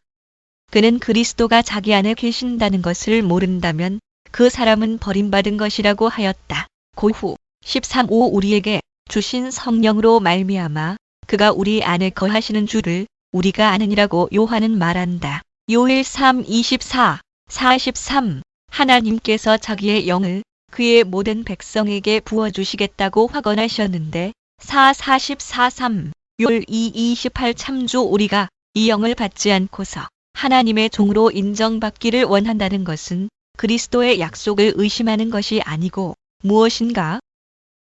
그는 그리스도가 자기 안에 계신다는 것을 모른다면 그 사람은 버림받은 것이라고 하였다. 고후 13:5. 우리에게 주신 성령으로 말미암아 그가 우리 안에 거하시는 줄을 우리가 아느니라고 요한은 말한다. 요엘 3:24, 43. 하나님께서 자기의 영을 그의 모든 백성에게 부어주시겠다고 확언하셨는데 4:44-3. 요엘 2:28. 참조. 우리가 이 영을 받지 않고서 하나님의 종으로 인정받기를 원한다는 것은 그리스도의 약속을 의심하는 것이 아니고 무엇인가?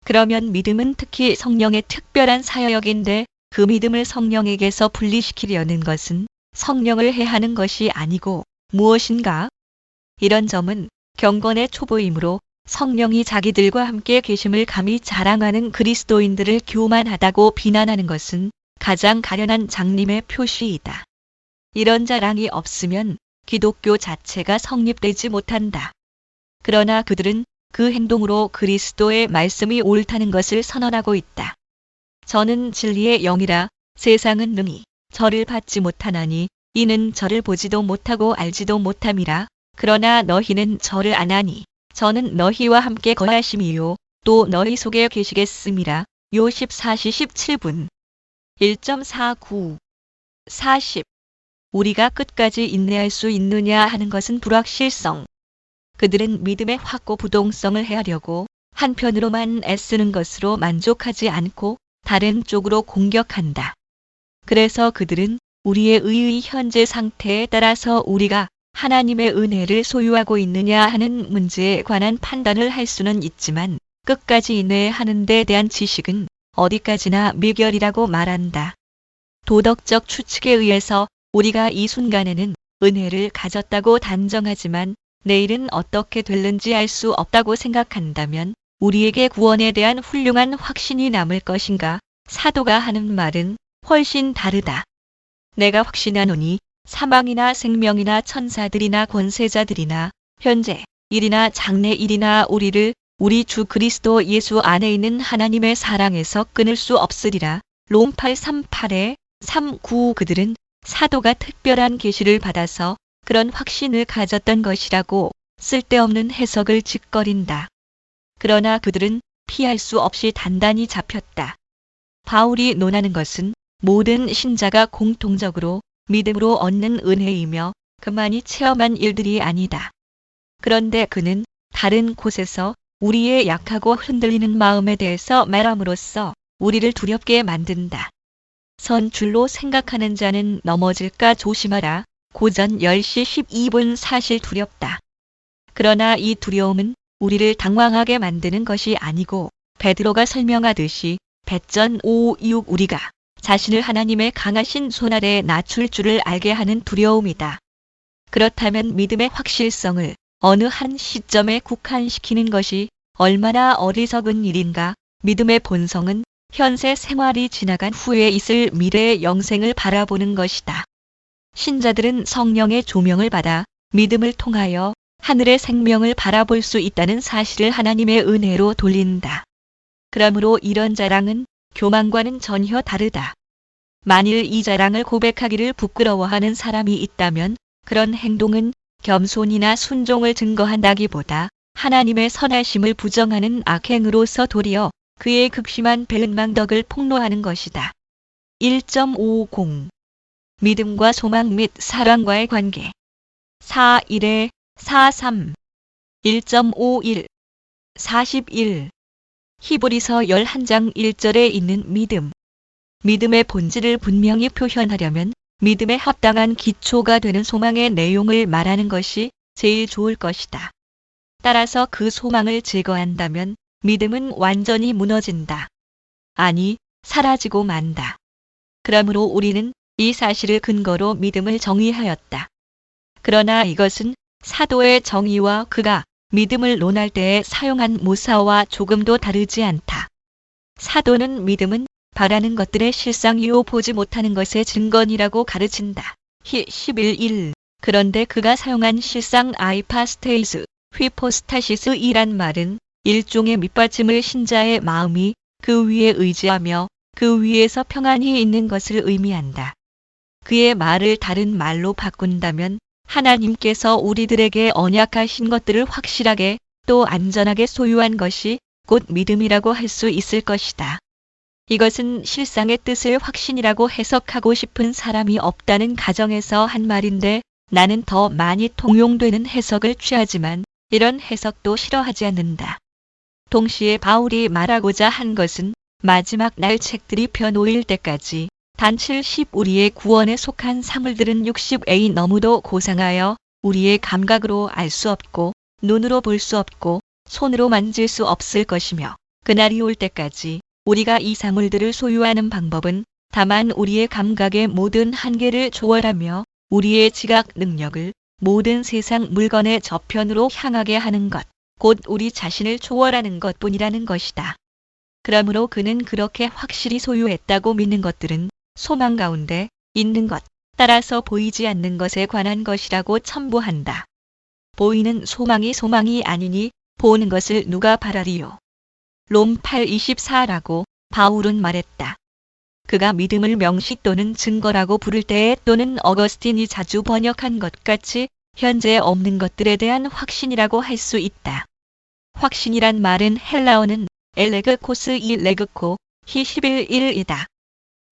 그러면 믿음은 특히 성령의 특별한 사역인데 그 믿음을 성령에게서 분리시키려는 것은 성령을 해하는 것이 아니고 무엇인가? 이런 점은 경건의 초보이므로 성령이 자기들과 함께 계심을 감히 자랑하는 그리스도인들을 교만하다고 비난하는 것은 가장 가련한 장림의 표시이다. 이런 자랑이 없으면 기독교 자체가 성립되지 못한다. 그러나 그들은 그 행동으로 그리스도의 말씀이 옳다는 것을 선언하고 있다. 저는 진리의 영이라 세상은 능히 저를 받지 못하나니 이는 저를 보지도 못하고 알지도 못함이라. 그러나 너희는 저를 아나니 저는 너희와 함께 거하심이요 또 너희 속에 계시겠음이라. 요 14시 17분 1.49 40. 우리가 끝까지 인내할 수 있느냐 하는 것은 불확실성. 그들은 믿음의 확고부동성을 헤아려고 한편으로만 애쓰는 것으로 만족하지 않고 다른 쪽으로 공격한다. 그래서 그들은 우리의 의의 현재 상태에 따라서 우리가 하나님의 은혜를 소유하고 있느냐 하는 문제에 관한 판단을 할 수는 있지만 끝까지 인내하는 데 대한 지식은 어디까지나 미결이라고 말한다. 도덕적 추측에 의해서 우리가 이 순간에는 은혜를 가졌다고 단정하지만 내일은 어떻게 될는지 알 수 없다고 생각한다면 우리에게 구원에 대한 훌륭한 확신이 남을 것인가? 사도가 하는 말은 훨씬 다르다. 내가 확신하노니 사망이나 생명이나 천사들이나 권세자들이나 현재 일이나 장래 일이나 우리를 우리 주 그리스도 예수 안에 있는 하나님의 사랑에서 끊을 수 없으리라. 롬 8:38에 3:9. 그들은 사도가 특별한 계시를 받아서 그런 확신을 가졌던 것이라고 쓸데없는 해석을 짓거린다. 그러나 그들은 피할 수 없이 단단히 잡혔다. 바울이 논하는 것은 모든 신자가 공통적으로 믿음으로 얻는 은혜이며 그만이 체험한 일들이 아니다. 그런데 그는 다른 곳에서 우리의 약하고 흔들리는 마음에 대해서 말함으로써 우리를 두렵게 만든다. 선 줄로 생각하는 자는 넘어질까 조심하라. 고전 10시 12분. 사실 두렵다. 그러나 이 두려움은 우리를 당황하게 만드는 것이 아니고 베드로가 설명하듯이 배전 5:6 우리가 자신을 하나님의 강하신 손 아래 낮출 줄을 알게 하는 두려움이다. 그렇다면 믿음의 확실성을 어느 한 시점에 국한시키는 것이 얼마나 어리석은 일인가. 믿음의 본성은 현세 생활이 지나간 후에 있을 미래의 영생을 바라보는 것이다. 신자들은 성령의 조명을 받아 믿음을 통하여 하늘의 생명을 바라볼 수 있다는 사실을 하나님의 은혜로 돌린다. 그러므로 이런 자랑은 교만과는 전혀 다르다. 만일 이 자랑을 고백하기를 부끄러워하는 사람이 있다면 그런 행동은 겸손이나 순종을 증거한다기보다 하나님의 선하심을 부정하는 악행으로서 도리어 그의 극심한 배은망덕을 폭로하는 것이다. 1.50 믿음과 소망 및 사랑과의 관계 4.1에 4.3 1.51 41 히브리서 11장 1절에 있는 믿음. 믿음의 본질을 분명히 표현하려면 믿음에 합당한 기초가 되는 소망의 내용을 말하는 것이 제일 좋을 것이다. 따라서 그 소망을 제거한다면 믿음은 완전히 무너진다. 아니, 사라지고 만다. 그러므로 우리는 이 사실을 근거로 믿음을 정의하였다. 그러나 이것은 사도의 정의와 그가 믿음을 논할 때에 사용한 모사와 조금도 다르지 않다. 사도는 믿음은 바라는 것들의 실상이요 보지 못하는 것의 증거니라고 가르친다. 히 11.1 그런데 그가 사용한 실상 아이파스테이스, 휘포스타시스이란 말은 일종의 밑받침을 신자의 마음이 그 위에 의지하며 그 위에서 평안히 있는 것을 의미한다. 그의 말을 다른 말로 바꾼다면 하나님께서 우리들에게 언약하신 것들을 확실하게 또 안전하게 소유한 것이 곧 믿음이라고 할 수 있을 것이다. 이것은 실상의 뜻을 확신이라고 해석하고 싶은 사람이 없다는 가정에서 한 말인데 나는 더 많이 통용되는 해석을 취하지만 이런 해석도 싫어하지 않는다. 동시에 바울이 말하고자 한 것은 마지막 날 책들이 펴놓일 때까지 단 70 우리의 구원에 속한 사물들은 60에 너무도 고상하여 우리의 감각으로 알 수 없고 눈으로 볼 수 없고 손으로 만질 수 없을 것이며 그날이 올 때까지 우리가 이 사물들을 소유하는 방법은 다만 우리의 감각의 모든 한계를 초월하며 우리의 지각 능력을 모든 세상 물건의 저편으로 향하게 하는 것, 곧 우리 자신을 초월하는 것뿐이라는 것이다. 그러므로 그는 그렇게 확실히 소유했다고 믿는 것들은 소망 가운데 있는 것, 따라서 보이지 않는 것에 관한 것이라고 첨부한다. 보이는 소망이 아니니 보는 것을 누가 바라리요. 롬 8:24라고 바울은 말했다. 그가 믿음을 명시 또는 증거라고 부를 때에 또는 어거스틴이 자주 번역한 것 같이 현재 없는 것들에 대한 확신이라고 할 수 있다. 확신이란 말은 헬라어는 엘레그코스 레그코 히 11.1이다.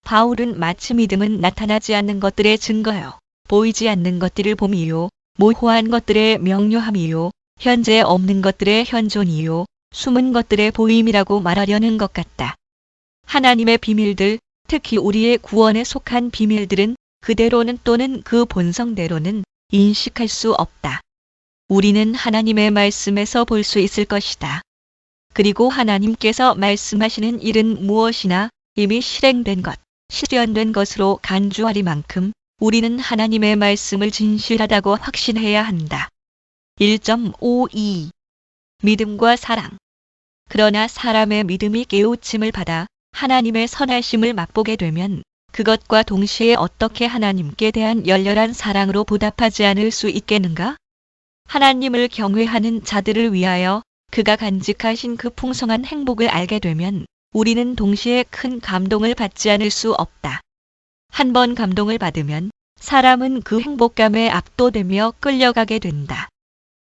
바울은 마치 믿음은 나타나지 않는 것들의 증거요, 보이지 않는 것들을 봄이요, 모호한 것들의 명료함이요, 현재 없는 것들의 현존이요, 숨은 것들의 보임이라고 말하려는 것 같다. 하나님의 비밀들, 특히 우리의 구원에 속한 비밀들은 그대로는 또는 그 본성대로는 인식할 수 없다. 우리는 하나님의 말씀에서 볼 수 있을 것이다. 그리고 하나님께서 말씀하시는 일은 무엇이나 이미 실행된 것, 실현된 것으로 간주하리만큼 우리는 하나님의 말씀을 진실하다고 확신해야 한다. 1.52 믿음과 사랑. 그러나 사람의 믿음이 깨우침을 받아 하나님의 선하심을 맛보게 되면 그것과 동시에 어떻게 하나님께 대한 열렬한 사랑으로 보답하지 않을 수 있겠는가? 하나님을 경외하는 자들을 위하여 그가 간직하신 그 풍성한 행복을 알게 되면 우리는 동시에 큰 감동을 받지 않을 수 없다. 한 번 감동을 받으면 사람은 그 행복감에 압도되며 끌려가게 된다.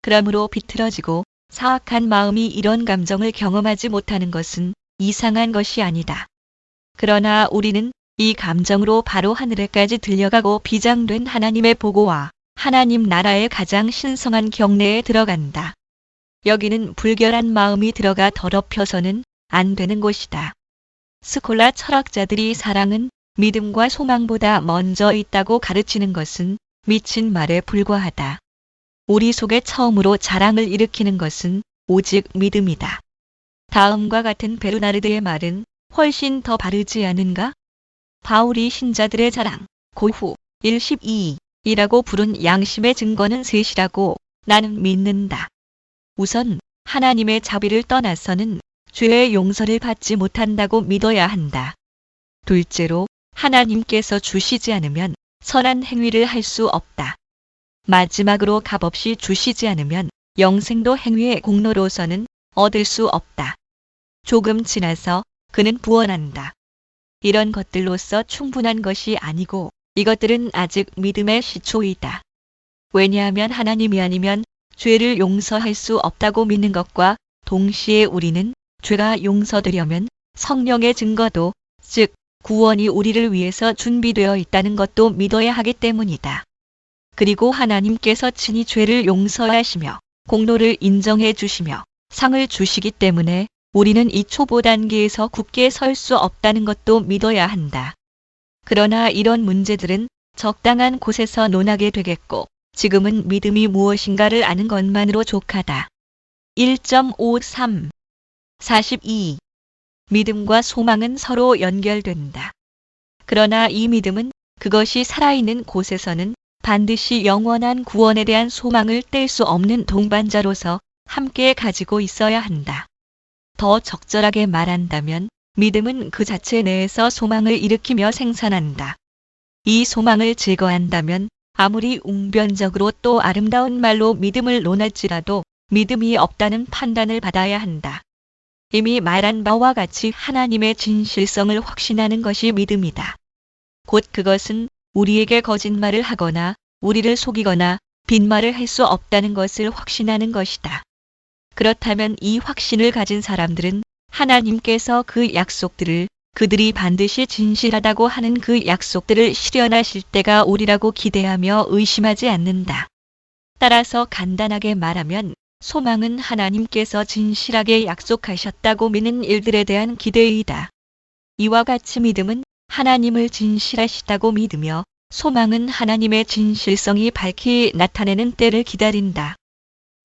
그러므로 비틀어지고 사악한 마음이 이런 감정을 경험하지 못하는 것은 이상한 것이 아니다. 그러나 우리는 이 감정으로 바로 하늘에까지 들려가고 비장된 하나님의 보고와 하나님 나라의 가장 신성한 경내에 들어간다. 여기는 불결한 마음이 들어가 더럽혀서는 안 되는 곳이다. 스콜라 철학자들이 사랑은 믿음과 소망보다 먼저 있다고 가르치는 것은 미친 말에 불과하다. 우리 속에 처음으로 자랑을 일으키는 것은 오직 믿음이다. 다음과 같은 베르나르드의 말은 훨씬 더 바르지 않은가? 바울이 신자들의 자랑, 고후 1:12이라고 부른 양심의 증거는 셋이라고 나는 믿는다. 우선 하나님의 자비를 떠나서는 죄의 용서를 받지 못한다고 믿어야 한다. 둘째로, 하나님께서 주시지 않으면 선한 행위를 할 수 없다. 마지막으로 값없이 주시지 않으면 영생도 행위의 공로로서는 얻을 수 없다. 조금 지나서 그는 부원한다. 이런 것들로서 충분한 것이 아니고 이것들은 아직 믿음의 시초이다. 왜냐하면 하나님이 아니면 죄를 용서할 수 없다고 믿는 것과 동시에 우리는 죄가 용서되려면 성령의 증거도, 즉 구원이 우리를 위해서 준비되어 있다는 것도 믿어야 하기 때문이다. 그리고 하나님께서 친히 죄를 용서하시며 공로를 인정해 주시며 상을 주시기 때문에 우리는 이 초보 단계에서 굳게 설 수 없다는 것도 믿어야 한다. 그러나 이런 문제들은 적당한 곳에서 논하게 되겠고 지금은 믿음이 무엇인가를 아는 것만으로 족하다. 1.53 42. 믿음과 소망은 서로 연결된다. 그러나 이 믿음은 그것이 살아있는 곳에서는 반드시 영원한 구원에 대한 소망을 뗄 수 없는 동반자로서 함께 가지고 있어야 한다. 더 적절하게 말한다면 믿음은 그 자체 내에서 소망을 일으키며 생산한다. 이 소망을 제거한다면 아무리 웅변적으로 또 아름다운 말로 믿음을 논할지라도 믿음이 없다는 판단을 받아야 한다. 이미 말한 바와 같이 하나님의 진실성을 확신하는 것이 믿음이다. 곧 그것은 우리에게 거짓말을 하거나 우리를 속이거나 빈말을 할 수 없다는 것을 확신하는 것이다. 그렇다면 이 확신을 가진 사람들은 하나님께서 그 약속들을 그들이 반드시 진실하다고 하는 그 약속들을 실현하실 때가 오리라고 기대하며 의심하지 않는다. 따라서 간단하게 말하면 소망은 하나님께서 진실하게 약속하셨다고 믿는 일들에 대한 기대이다. 이와 같이 믿음은 하나님을 진실하시다고 믿으며 소망은 하나님의 진실성이 밝히 나타내는 때를 기다린다.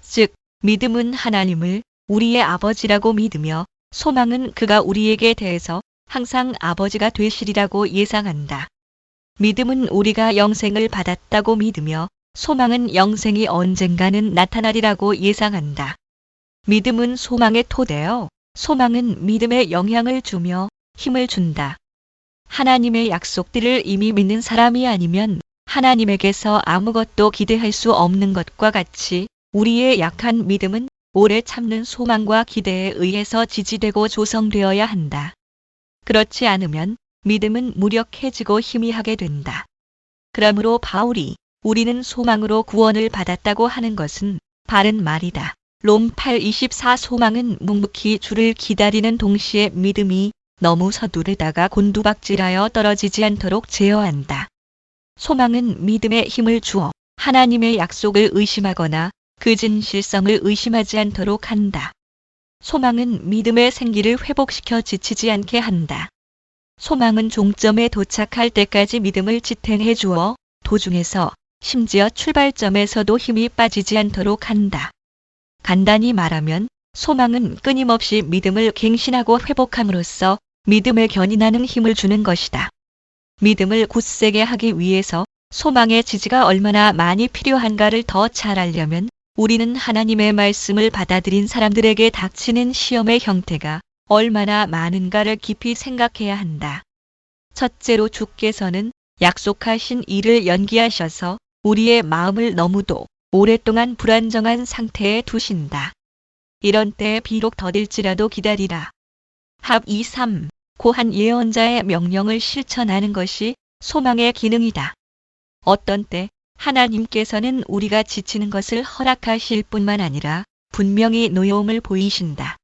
즉, 믿음은 하나님을 우리의 아버지라고 믿으며 소망은 그가 우리에게 대해서 항상 아버지가 되시리라고 예상한다. 믿음은 우리가 영생을 받았다고 믿으며 소망은 영생이 언젠가는 나타나리라고 예상한다. 믿음은 소망의 토대요. 소망은 믿음에 영향을 주며 힘을 준다. 하나님의 약속들을 이미 믿는 사람이 아니면 하나님에게서 아무것도 기대할 수 없는 것과 같이 우리의 약한 믿음은 오래 참는 소망과 기대에 의해서 지지되고 조성되어야 한다. 그렇지 않으면 믿음은 무력해지고 희미하게 된다. 그러므로 바울이 우리는 소망으로 구원을 받았다고 하는 것은 바른 말이다. 롬 8:24 소망은 묵묵히 주를 기다리는 동시에 믿음이 너무 서두르다가 곤두박질하여 떨어지지 않도록 제어한다. 소망은 믿음에 힘을 주어 하나님의 약속을 의심하거나 그 진실성을 의심하지 않도록 한다. 소망은 믿음의 생기를 회복시켜 지치지 않게 한다. 소망은 종점에 도착할 때까지 믿음을 지탱해 주어 도중에서 심지어 출발점에서도 힘이 빠지지 않도록 한다. 간단히 말하면 소망은 끊임없이 믿음을 갱신하고 회복함으로써 믿음에 견인하는 힘을 주는 것이다. 믿음을 굳세게 하기 위해서 소망의 지지가 얼마나 많이 필요한가를 더 잘 알려면 우리는 하나님의 말씀을 받아들인 사람들에게 닥치는 시험의 형태가 얼마나 많은가를 깊이 생각해야 한다. 첫째로 주께서는 약속하신 일을 연기하셔서 우리의 마음을 너무도 오랫동안 불안정한 상태에 두신다. 이런 때에 비록 더딜지라도 기다리라. 합 2:3 고한 예언자의 명령을 실천하는 것이 소망의 기능이다. 어떤 때 하나님께서는 우리가 지치는 것을 허락하실 뿐만 아니라 분명히 노여움을 보이신다.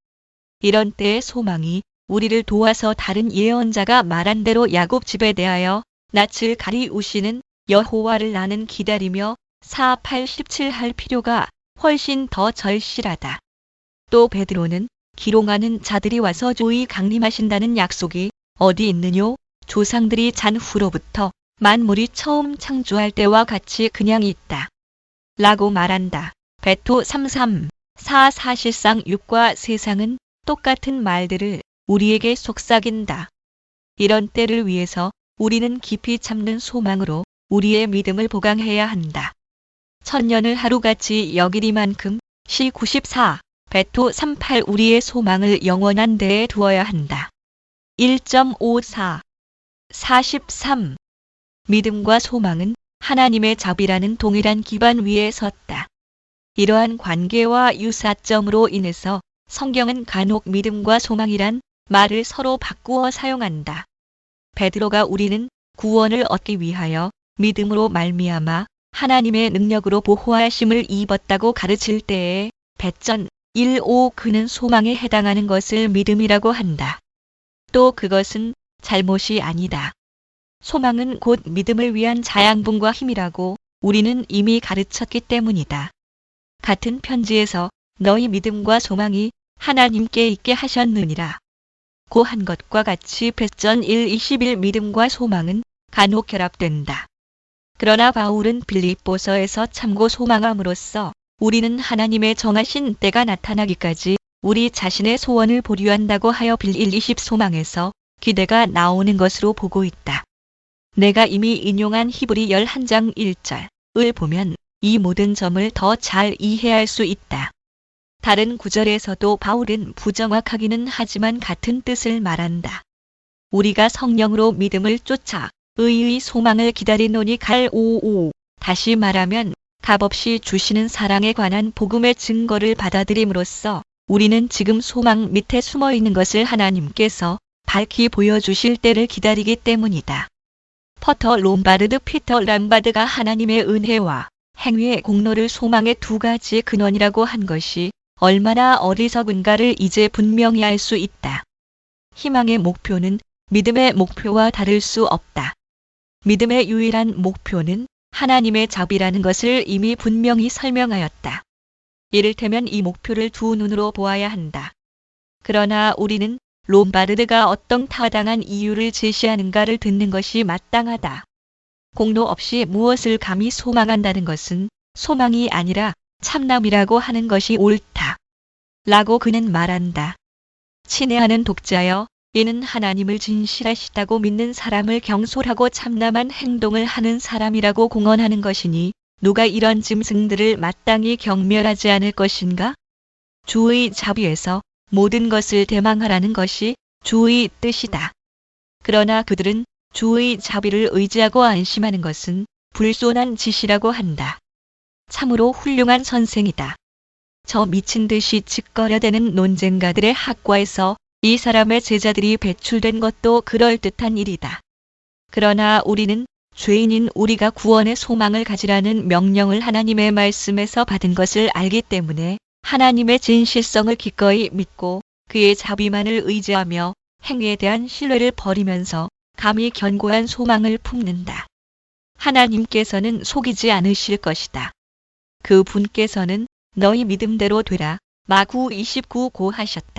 이런 때의 소망이 우리를 도와서 다른 예언자가 말한 대로 야곱 집에 대하여 낯을 가리우시는 여호와를 나는 기다리며 4:8-17 할 필요가 훨씬 더 절실하다. 또 베드로는 기롱하는 자들이 와서 조이 강림하신다는 약속이 어디 있느뇨? 조상들이 잔 후로부터 만물이 처음 창조할 때와 같이 그냥 있다. 라고 말한다. 베토 3:3-4 사실상 육과 세상은 똑같은 말들을 우리에게 속삭인다. 이런 때를 위해서 우리는 깊이 참는 소망으로 우리의 믿음을 보강해야 한다. 천년을 하루같이 여기리만큼 시 94 베토 38 우리의 소망을 영원한 데에 두어야 한다. 1.54 43 믿음과 소망은 하나님의 자비라는 동일한 기반 위에 섰다. 이러한 관계와 유사점으로 인해서 성경은 간혹 믿음과 소망이란 말을 서로 바꾸어 사용한다. 베드로가 우리는 구원을 얻기 위하여 믿음으로 말미암아 하나님의 능력으로 보호하심을 입었다고 가르칠 때에 배전 1.5 그는 소망에 해당하는 것을 믿음이라고 한다. 또 그것은 잘못이 아니다. 소망은 곧 믿음을 위한 자양분과 힘이라고 우리는 이미 가르쳤기 때문이다. 같은 편지에서 너희 믿음과 소망이 하나님께 있게 하셨느니라 고 한 것과 같이 배전 1.21 믿음과 소망은 간혹 결합된다. 그러나 바울은 빌립보서에서 참고 소망함으로써 우리는 하나님의 정하신 때가 나타나기까지 우리 자신의 소원을 보류한다고 하여 빌1.20 소망에서 기대가 나오는 것으로 보고 있다. 내가 이미 인용한 히브리 11장 1절을 보면 이 모든 점을 더 잘 이해할 수 있다. 다른 구절에서도 바울은 부정확하기는 하지만 같은 뜻을 말한다. 우리가 성령으로 믿음을 쫓아 의의 소망을 기다리노니 갈55 다시 말하면 값없이 주시는 사랑에 관한 복음의 증거를 받아들임으로써 우리는 지금 소망 밑에 숨어 있는 것을 하나님께서 밝히 보여주실 때를 기다리기 때문이다. 퍼터 롬바르드 피터 람바드가 하나님의 은혜와 행위의 공로를 소망의 두 가지 근원이라고 한 것이 얼마나 어리석은가를 이제 분명히 알 수 있다. 희망의 목표는 믿음의 목표와 다를 수 없다. 믿음의 유일한 목표는 하나님의 자비라는 것을 이미 분명히 설명하였다. 이를테면 이 목표를 두 눈으로 보아야 한다. 그러나 우리는 롬바르드가 어떤 타당한 이유를 제시하는가를 듣는 것이 마땅하다. 공로 없이 무엇을 감히 소망한다는 것은 소망이 아니라 참남이라고 하는 것이 옳다. 라고 그는 말한다. 친애하는 독자여, 이는 하나님을 진실하시다고 믿는 사람을 경솔하고 참남한 행동을 하는 사람이라고 공언하는 것이니 누가 이런 짐승들을 마땅히 경멸하지 않을 것인가? 주의 자비에서 모든 것을 대망하라는 것이 주의 뜻이다. 그러나 그들은 주의 자비를 의지하고 안심하는 것은 불손한 짓이라고 한다. 참으로 훌륭한 선생이다. 저 미친 듯이 짓거려대는 논쟁가들의 학과에서 이 사람의 제자들이 배출된 것도 그럴듯한 일이다. 그러나 우리는 죄인인 우리가 구원의 소망을 가지라는 명령을 하나님의 말씀에서 받은 것을 알기 때문에 하나님의 진실성을 기꺼이 믿고 그의 자비만을 의지하며 행위에 대한 신뢰를 버리면서 감히 견고한 소망을 품는다. 하나님께서는 속이지 않으실 것이다. 그 분께서는 너희 믿음대로 되라 마구 29 고 하셨다.